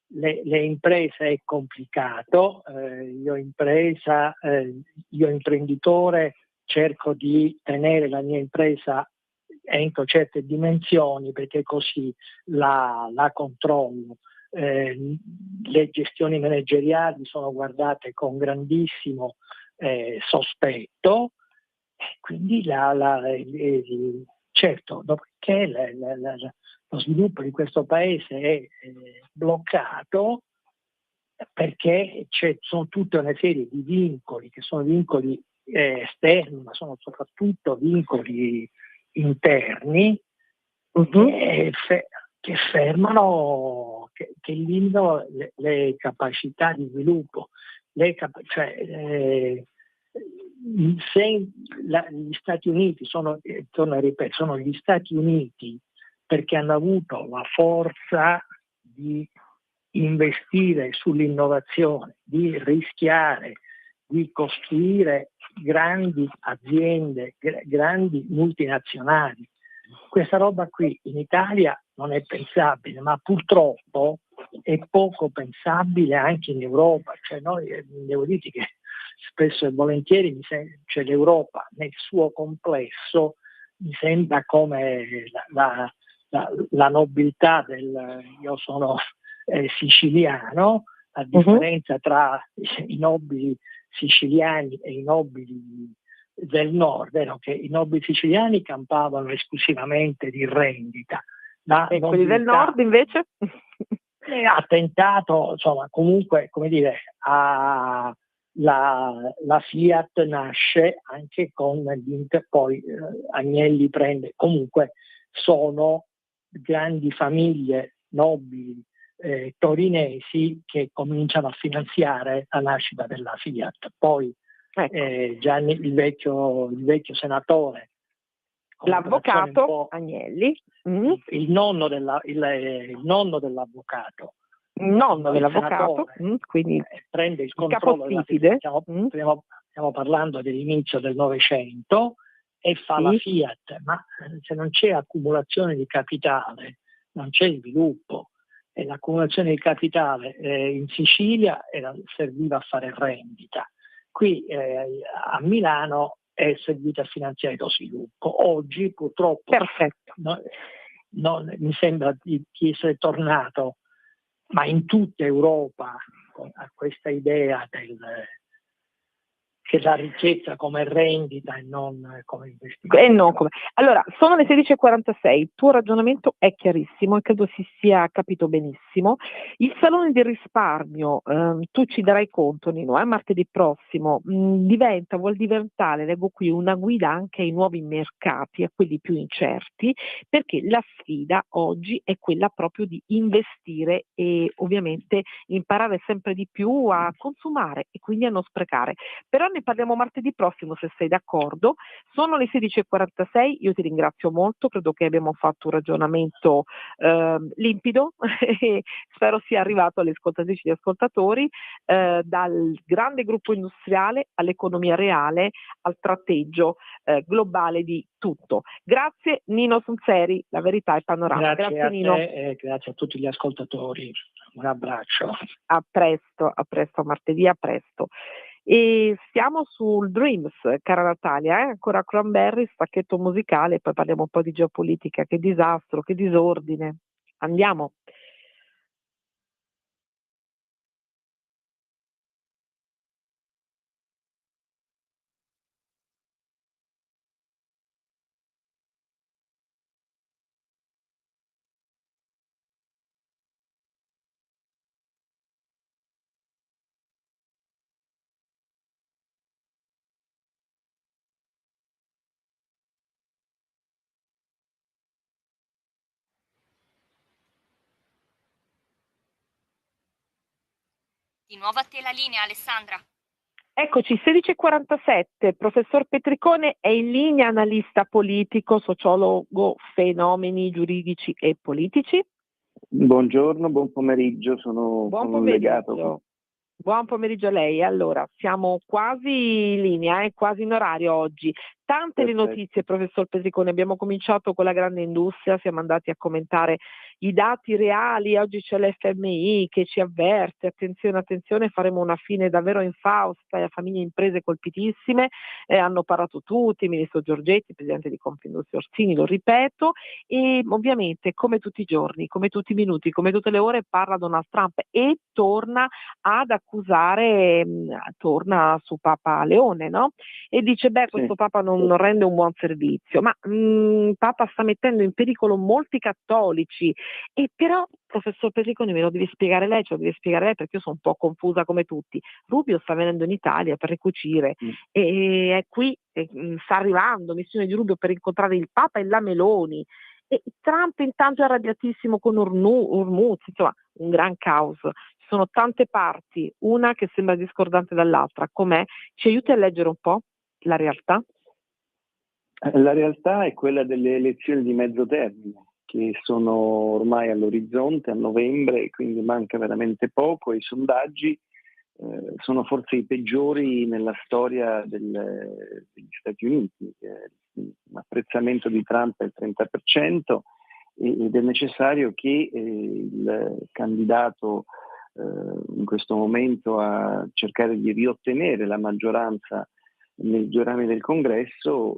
[SPEAKER 7] le imprese è complicato. Io imprenditore cerco di tenere la mia impresa entro certe dimensioni perché così la controllo. Le gestioni manageriali sono guardate con grandissimo sospetto. Quindi certo, dopodiché lo sviluppo di questo paese è bloccato perché sono tutta una serie di vincoli che sono vincoli esterni, ma sono soprattutto vincoli interni che fermano, che limitano le capacità di sviluppo. Se gli Stati Uniti torno a ripetere, sono gli Stati Uniti perché hanno avuto la forza di investire sull'innovazione, di rischiare, di costruire grandi aziende, grandi multinazionali. Questa roba qui in Italia non è pensabile, ma purtroppo è poco pensabile anche in Europa. Cioè devo dire che spesso e volentieri cioè l'Europa nel suo complesso mi sembra come la nobiltà io sono siciliano, la differenza tra i nobili siciliani e i nobili del nord era che i nobili siciliani campavano esclusivamente di rendita.
[SPEAKER 4] E quelli del nord invece?
[SPEAKER 7] Ha tentato, insomma, comunque, come dire, la Fiat nasce anche con l'Inter, poi Agnelli prende, comunque sono grandi famiglie nobili torinesi che cominciano a finanziare la nascita della Fiat. Poi Gianni, il vecchio senatore,
[SPEAKER 4] l'avvocato Agnelli,
[SPEAKER 7] il nonno dell'avvocato,
[SPEAKER 4] quindi
[SPEAKER 7] prende il controllo della Fiat. Stiamo parlando dell'inizio del Novecento, e fa la Fiat, ma se non c'è accumulazione di capitale non c'è sviluppo, e l'accumulazione di capitale in Sicilia serviva a fare rendita, qui a Milano è servita a finanziare lo sviluppo. Oggi purtroppo mi sembra di essere tornato, ma in tutta Europa, a questa idea che la ricchezza come rendita e non come investimento.
[SPEAKER 4] Allora, sono le 16:46, il tuo ragionamento è chiarissimo e credo si sia capito benissimo. Il Salone del Risparmio, tu ci darai conto, Nino, martedì prossimo, vuol diventare, leggo qui, una guida anche ai nuovi mercati, a quelli più incerti, perché la sfida oggi è quella proprio di investire e ovviamente imparare sempre di più a consumare e quindi a non sprecare. Però ne parliamo martedì prossimo, se sei d'accordo. Sono le 16:46, io ti ringrazio molto, credo che abbiamo fatto un ragionamento limpido e spero sia arrivato alle ascoltatrici e agli ascoltatori, dal grande gruppo industriale all'economia reale, al tratteggio globale di tutto. Grazie Nino Sunseri, La Verità e Panorama.
[SPEAKER 7] Grazie a
[SPEAKER 4] Nino.
[SPEAKER 7] te e grazie a tutti gli ascoltatori. Un abbraccio.
[SPEAKER 4] A presto, martedì, a presto. E siamo sul Dreams, cara Natalia, ancora Cranberry, stacchetto musicale, poi parliamo un po' di geopolitica. Che disastro, che disordine. Andiamo.
[SPEAKER 3] Di nuovo a te la linea, Alessandra.
[SPEAKER 4] Eccoci, 16:47, professor Petricone è in linea, analista politico, sociologo, fenomeni giuridici e politici.
[SPEAKER 9] Buongiorno, buon pomeriggio, sono legato.
[SPEAKER 4] Buon pomeriggio a lei. Allora, siamo quasi in linea, quasi in orario oggi. Tante le notizie, professor Petricone, abbiamo cominciato con la grande industria, siamo andati a commentare i dati reali, oggi c'è l'FMI che ci avverte, attenzione, faremo una fine davvero infausta, famiglie e imprese colpitissime, hanno parlato tutti, il ministro Giorgetti, il presidente di Confindustria Orsini, lo ripeto, e ovviamente come tutti i giorni, come tutti i minuti, come tutte le ore parla Donald Trump e torna ad accusare, torna su Papa Leone, no? E dice, questo Papa non rende un buon servizio, ma Papa sta mettendo in pericolo molti cattolici. E però, professor Petricone, me lo deve spiegare lei, perché io sono un po' confusa come tutti. Rubio sta venendo in Italia per ricucire e è qui, sta arrivando, missione di Rubio per incontrare il Papa e la Meloni, e Trump intanto è arrabbiatissimo con Hormuz, insomma un gran caos. Ci sono tante parti, una che sembra discordante dall'altra. Com'è? Ci aiuti a leggere un po' la realtà?
[SPEAKER 9] La realtà è quella delle elezioni di mezzo termine, che sono ormai all'orizzonte, a novembre, quindi manca veramente poco. I sondaggi sono forse i peggiori nella storia degli Stati Uniti. L'apprezzamento di Trump è il 30% ed è necessario che il candidato in questo momento a cercare di riottenere la maggioranza nei due rami del Congresso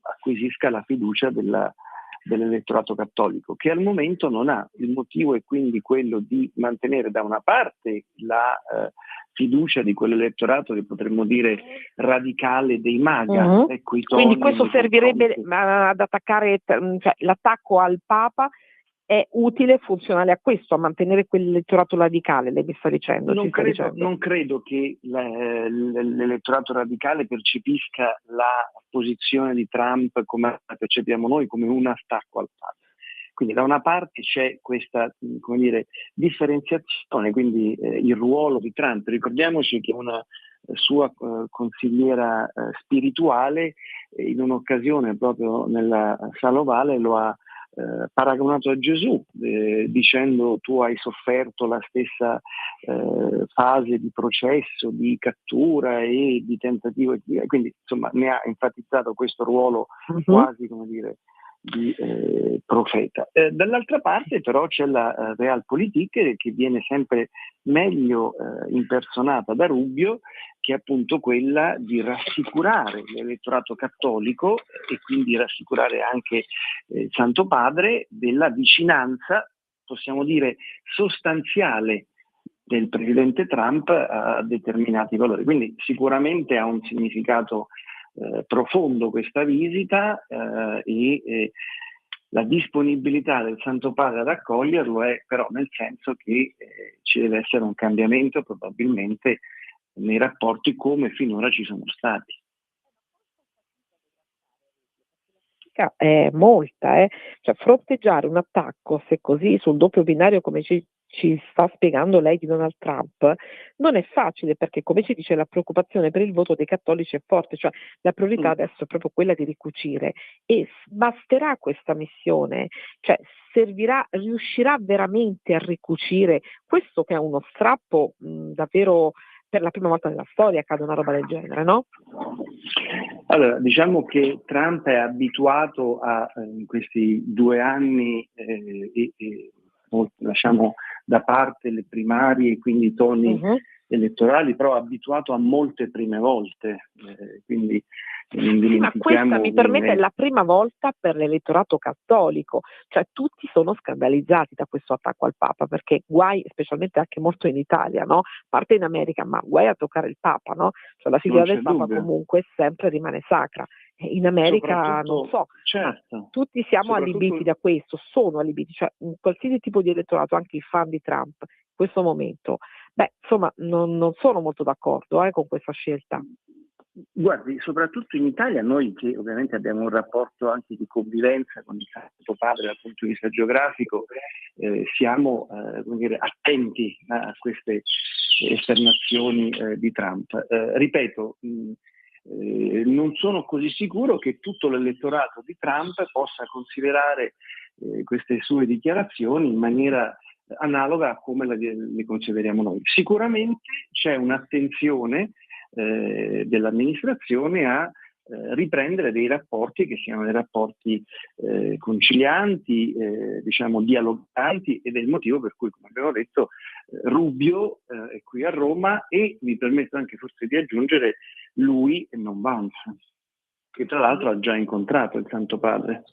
[SPEAKER 9] acquisisca la fiducia dell'elettorato cattolico, che al momento non ha. Il motivo è quindi quello di mantenere da una parte la fiducia di quell'elettorato che potremmo dire radicale dei MAGA.
[SPEAKER 4] Quindi questo servirebbe ad attaccare, cioè l'attacco al Papa è utile e funzionale a questo, a mantenere quell'elettorato radicale, lei mi sta dicendo, ci sta dicendo.
[SPEAKER 9] Non credo che l'elettorato radicale percepisca la posizione di Trump come la percepiamo noi, come un attacco al Papa. Quindi da una parte c'è questa, come dire, differenziazione, quindi il ruolo di Trump. Ricordiamoci che una sua consigliera spirituale in un'occasione proprio nella Sala Ovale lo ha paragonato a Gesù, dicendo: tu hai sofferto la stessa fase di processo, di cattura e di tentativo, quindi insomma ne ha enfatizzato questo ruolo quasi, come dire, di profeta. Dall'altra parte però c'è la Realpolitik, che viene sempre meglio impersonata da Rubio, che è appunto quella di rassicurare l'elettorato cattolico e quindi rassicurare anche il Santo Padre della vicinanza, possiamo dire, sostanziale del presidente Trump a determinati valori. Quindi sicuramente ha un significato profondo questa visita e la disponibilità del Santo Padre ad accoglierlo è però nel senso che ci deve essere un cambiamento probabilmente nei rapporti come finora ci sono stati.
[SPEAKER 4] È molta, cioè fronteggiare un attacco, se così, sul doppio binario come ci sta spiegando lei di Donald Trump, non è facile, perché come ci dice la preoccupazione per il voto dei cattolici è forte, cioè la priorità adesso è proprio quella di ricucire, e basterà questa missione, cioè riuscirà veramente a ricucire questo che è uno strappo davvero. Per la prima volta nella storia accade una roba del genere, no?
[SPEAKER 9] Allora, diciamo che Trump è abituato in questi 2 anni, lasciamo da parte le primarie e quindi i toni elettorali, però abituato a molte prime volte, quindi non dimentichiamo.
[SPEAKER 4] Ma questa, mi permette, è la prima volta per l'elettorato cattolico, cioè tutti sono scandalizzati da questo attacco al Papa, perché guai, specialmente anche molto in Italia, no? A parte in America, ma guai a toccare il Papa, no? Cioè la figura del Papa comunque sempre rimane sacra. In America non so,
[SPEAKER 9] certo,
[SPEAKER 4] tutti siamo allibiti da questo, sono allibiti, cioè qualsiasi tipo di elettorato, anche i fan di Trump in questo momento, insomma non sono molto d'accordo con questa scelta.
[SPEAKER 9] Guardi, soprattutto in Italia, noi che ovviamente abbiamo un rapporto anche di convivenza con il Santo Padre dal punto di vista geografico, siamo come dire, attenti a queste esternazioni di Trump. Ripeto, non sono così sicuro che tutto l'elettorato di Trump possa considerare queste sue dichiarazioni in maniera analoga a come le consideriamo noi. Sicuramente c'è un'attenzione dell'amministrazione a riprendere dei rapporti che siano dei rapporti concilianti, diciamo dialoganti, ed è il motivo per cui, come abbiamo detto, Rubio è qui a Roma, e mi permetto anche forse di aggiungere lui e non Vance, che tra l'altro ha già incontrato il Santo Padre.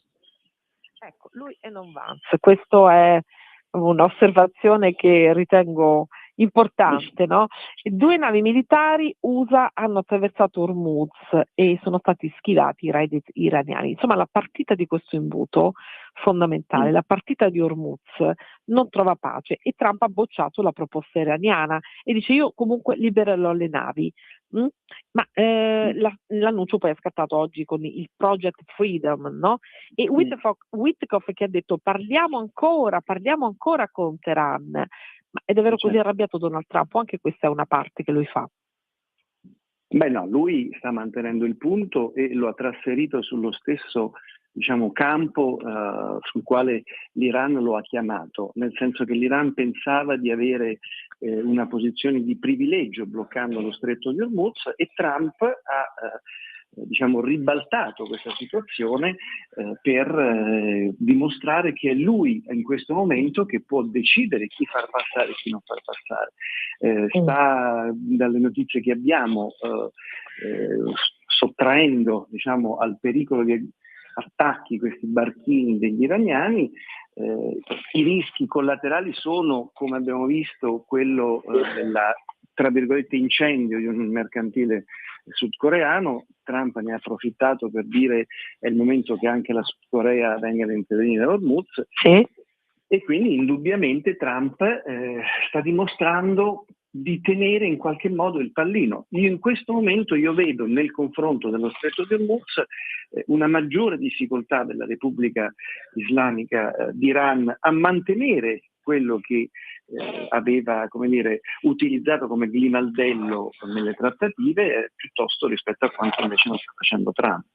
[SPEAKER 4] Ecco, lui e non Vance, questa è un'osservazione che ritengo importante, no? 2 navi militari USA hanno attraversato Hormuz e sono stati schivati i raid iraniani. Insomma, la partita di questo imbuto fondamentale, la partita di Hormuz non trova pace, e Trump ha bocciato la proposta iraniana e dice: io comunque libererò le navi. Ma l'annuncio poi è scattato oggi con il Project Freedom, no? E Witkoff che ha detto parliamo ancora con Teheran. Ma è davvero così arrabbiato Donald Trump? O anche questa è una parte che lui fa?
[SPEAKER 9] No, lui sta mantenendo il punto e lo ha trasferito sullo stesso, diciamo, campo sul quale l'Iran lo ha chiamato, nel senso che l'Iran pensava di avere una posizione di privilegio bloccando lo stretto di Hormuz, e Trump ha diciamo ribaltato questa situazione per dimostrare che è lui in questo momento che può decidere chi far passare e chi non far passare. Sta, dalle notizie che abbiamo, sottraendo, diciamo, al pericolo di attacchi questi barchini degli iraniani. I rischi collaterali sono, come abbiamo visto, quello della, tra virgolette, incendio di un mercantile sudcoreano. Trump ne ha approfittato per dire è il momento che anche la Sud Corea venga ad intervenire a Hormuz.
[SPEAKER 4] Sì.
[SPEAKER 9] E quindi indubbiamente Trump sta dimostrando di tenere in qualche modo il pallino. In questo momento io vedo nel confronto dello Stretto di Hormuz una maggiore difficoltà della Repubblica Islamica d'Iran a mantenere quello che aveva, come dire, utilizzato come grimaldello nelle trattative, piuttosto rispetto a quanto invece non sta facendo Trump.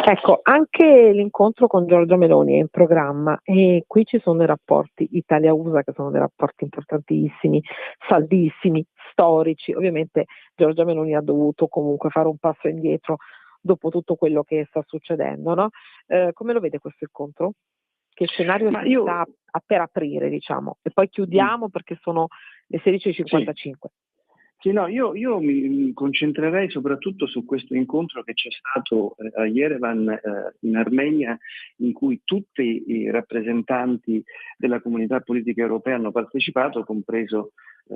[SPEAKER 4] Ecco, anche l'incontro con Giorgia Meloni è in programma e qui ci sono dei rapporti Italia-USA che sono dei rapporti importantissimi, saldissimi, storici. Ovviamente Giorgia Meloni ha dovuto comunque fare un passo indietro dopo tutto quello che sta succedendo, no? Come lo vede questo incontro? Che scenario si sta per aprire, diciamo? E poi chiudiamo perché sono le 16:55.
[SPEAKER 9] Sì, no, io mi concentrerei soprattutto su questo incontro che c'è stato a Yerevan in Armenia, in cui tutti i rappresentanti della comunità politica europea hanno partecipato, compreso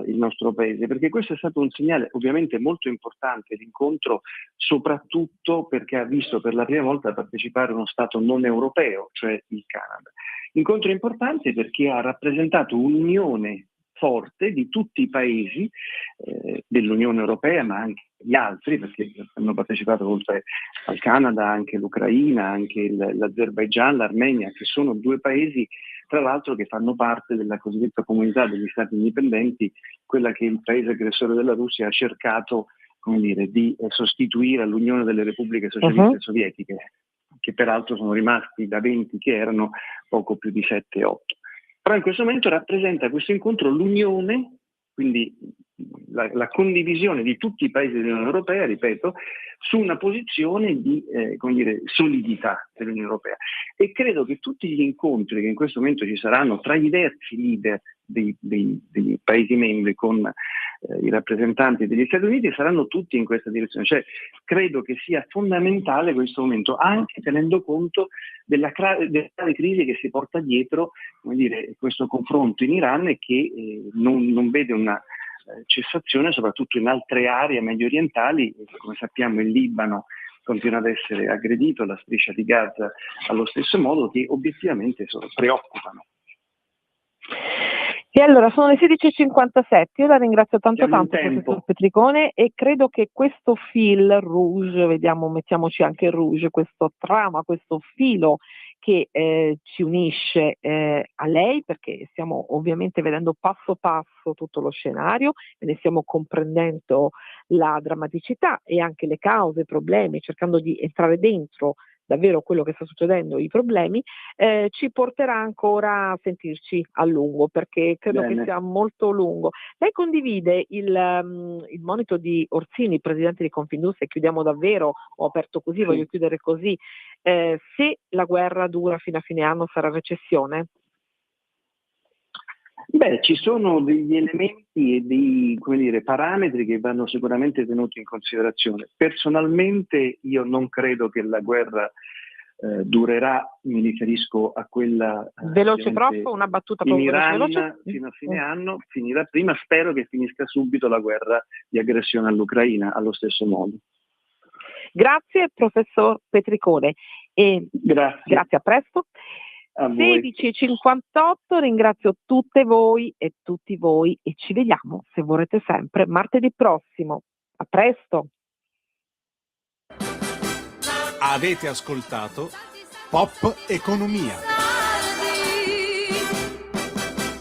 [SPEAKER 9] il nostro paese, perché questo è stato un segnale ovviamente molto importante, l'incontro, soprattutto perché ha visto per la prima volta partecipare uno Stato non europeo, cioè il Canada. Incontro importante perché ha rappresentato un'unione forte di tutti i paesi dell'Unione Europea, ma anche gli altri, perché hanno partecipato oltre al Canada anche l'Ucraina, anche l'Azerbaigian, l'Armenia, che sono due paesi tra l'altro che fanno parte della cosiddetta comunità degli stati indipendenti, quella che il paese aggressore della Russia ha cercato, come dire, di sostituire all'Unione delle Repubbliche Socialiste Sovietiche, che peraltro sono rimasti da 20 che erano poco più di 7-8. Però in questo momento rappresenta questo incontro l'unione, quindi la condivisione di tutti i paesi dell'Unione Europea, ripeto, su una posizione di come dire, solidità dell'Unione Europea. E credo che tutti gli incontri che in questo momento ci saranno tra i diversi leader dei Paesi membri con i rappresentanti degli Stati Uniti saranno tutti in questa direzione. Cioè, credo che sia fondamentale questo momento, anche tenendo conto della grave crisi che si porta dietro, come dire, questo confronto in Iran e che non vede una cessazione, soprattutto in altre aree medio orientali. Come sappiamo il Libano continua ad essere aggredito, la striscia di Gaza allo stesso modo, che obiettivamente preoccupano.
[SPEAKER 4] E allora sono le 16:57, io la ringrazio tanto professor Petricone, e credo che questo fil rouge, vediamo, mettiamoci anche il rouge, questo trama, questo filo che ci unisce a lei, perché stiamo ovviamente vedendo passo passo tutto lo scenario e ne stiamo comprendendo la drammaticità e anche le cause, i problemi, cercando di entrare dentro davvero quello che sta succedendo, i problemi, ci porterà ancora a sentirci a lungo, perché credo che sia molto lungo. Lei condivide il monito di Orsini, presidente di Confindustria, e chiudiamo davvero, ho aperto così, voglio chiudere così, se la guerra dura fino a fine anno sarà recessione?
[SPEAKER 9] Beh, ci sono degli elementi e dei, come dire, parametri che vanno sicuramente tenuti in considerazione. Personalmente io non credo che la guerra durerà, mi riferisco a quella
[SPEAKER 4] veloce troppo, una battuta
[SPEAKER 9] in Iran
[SPEAKER 4] veloce?
[SPEAKER 9] Fino a fine anno, finirà prima, spero che finisca subito la guerra di aggressione all'Ucraina allo stesso modo.
[SPEAKER 4] Grazie professor Petricone e
[SPEAKER 9] grazie,
[SPEAKER 4] a presto. 16:58, ringrazio tutte voi e tutti voi e ci vediamo, se vorrete sempre, martedì prossimo. A presto.
[SPEAKER 1] Avete ascoltato Pop Economia.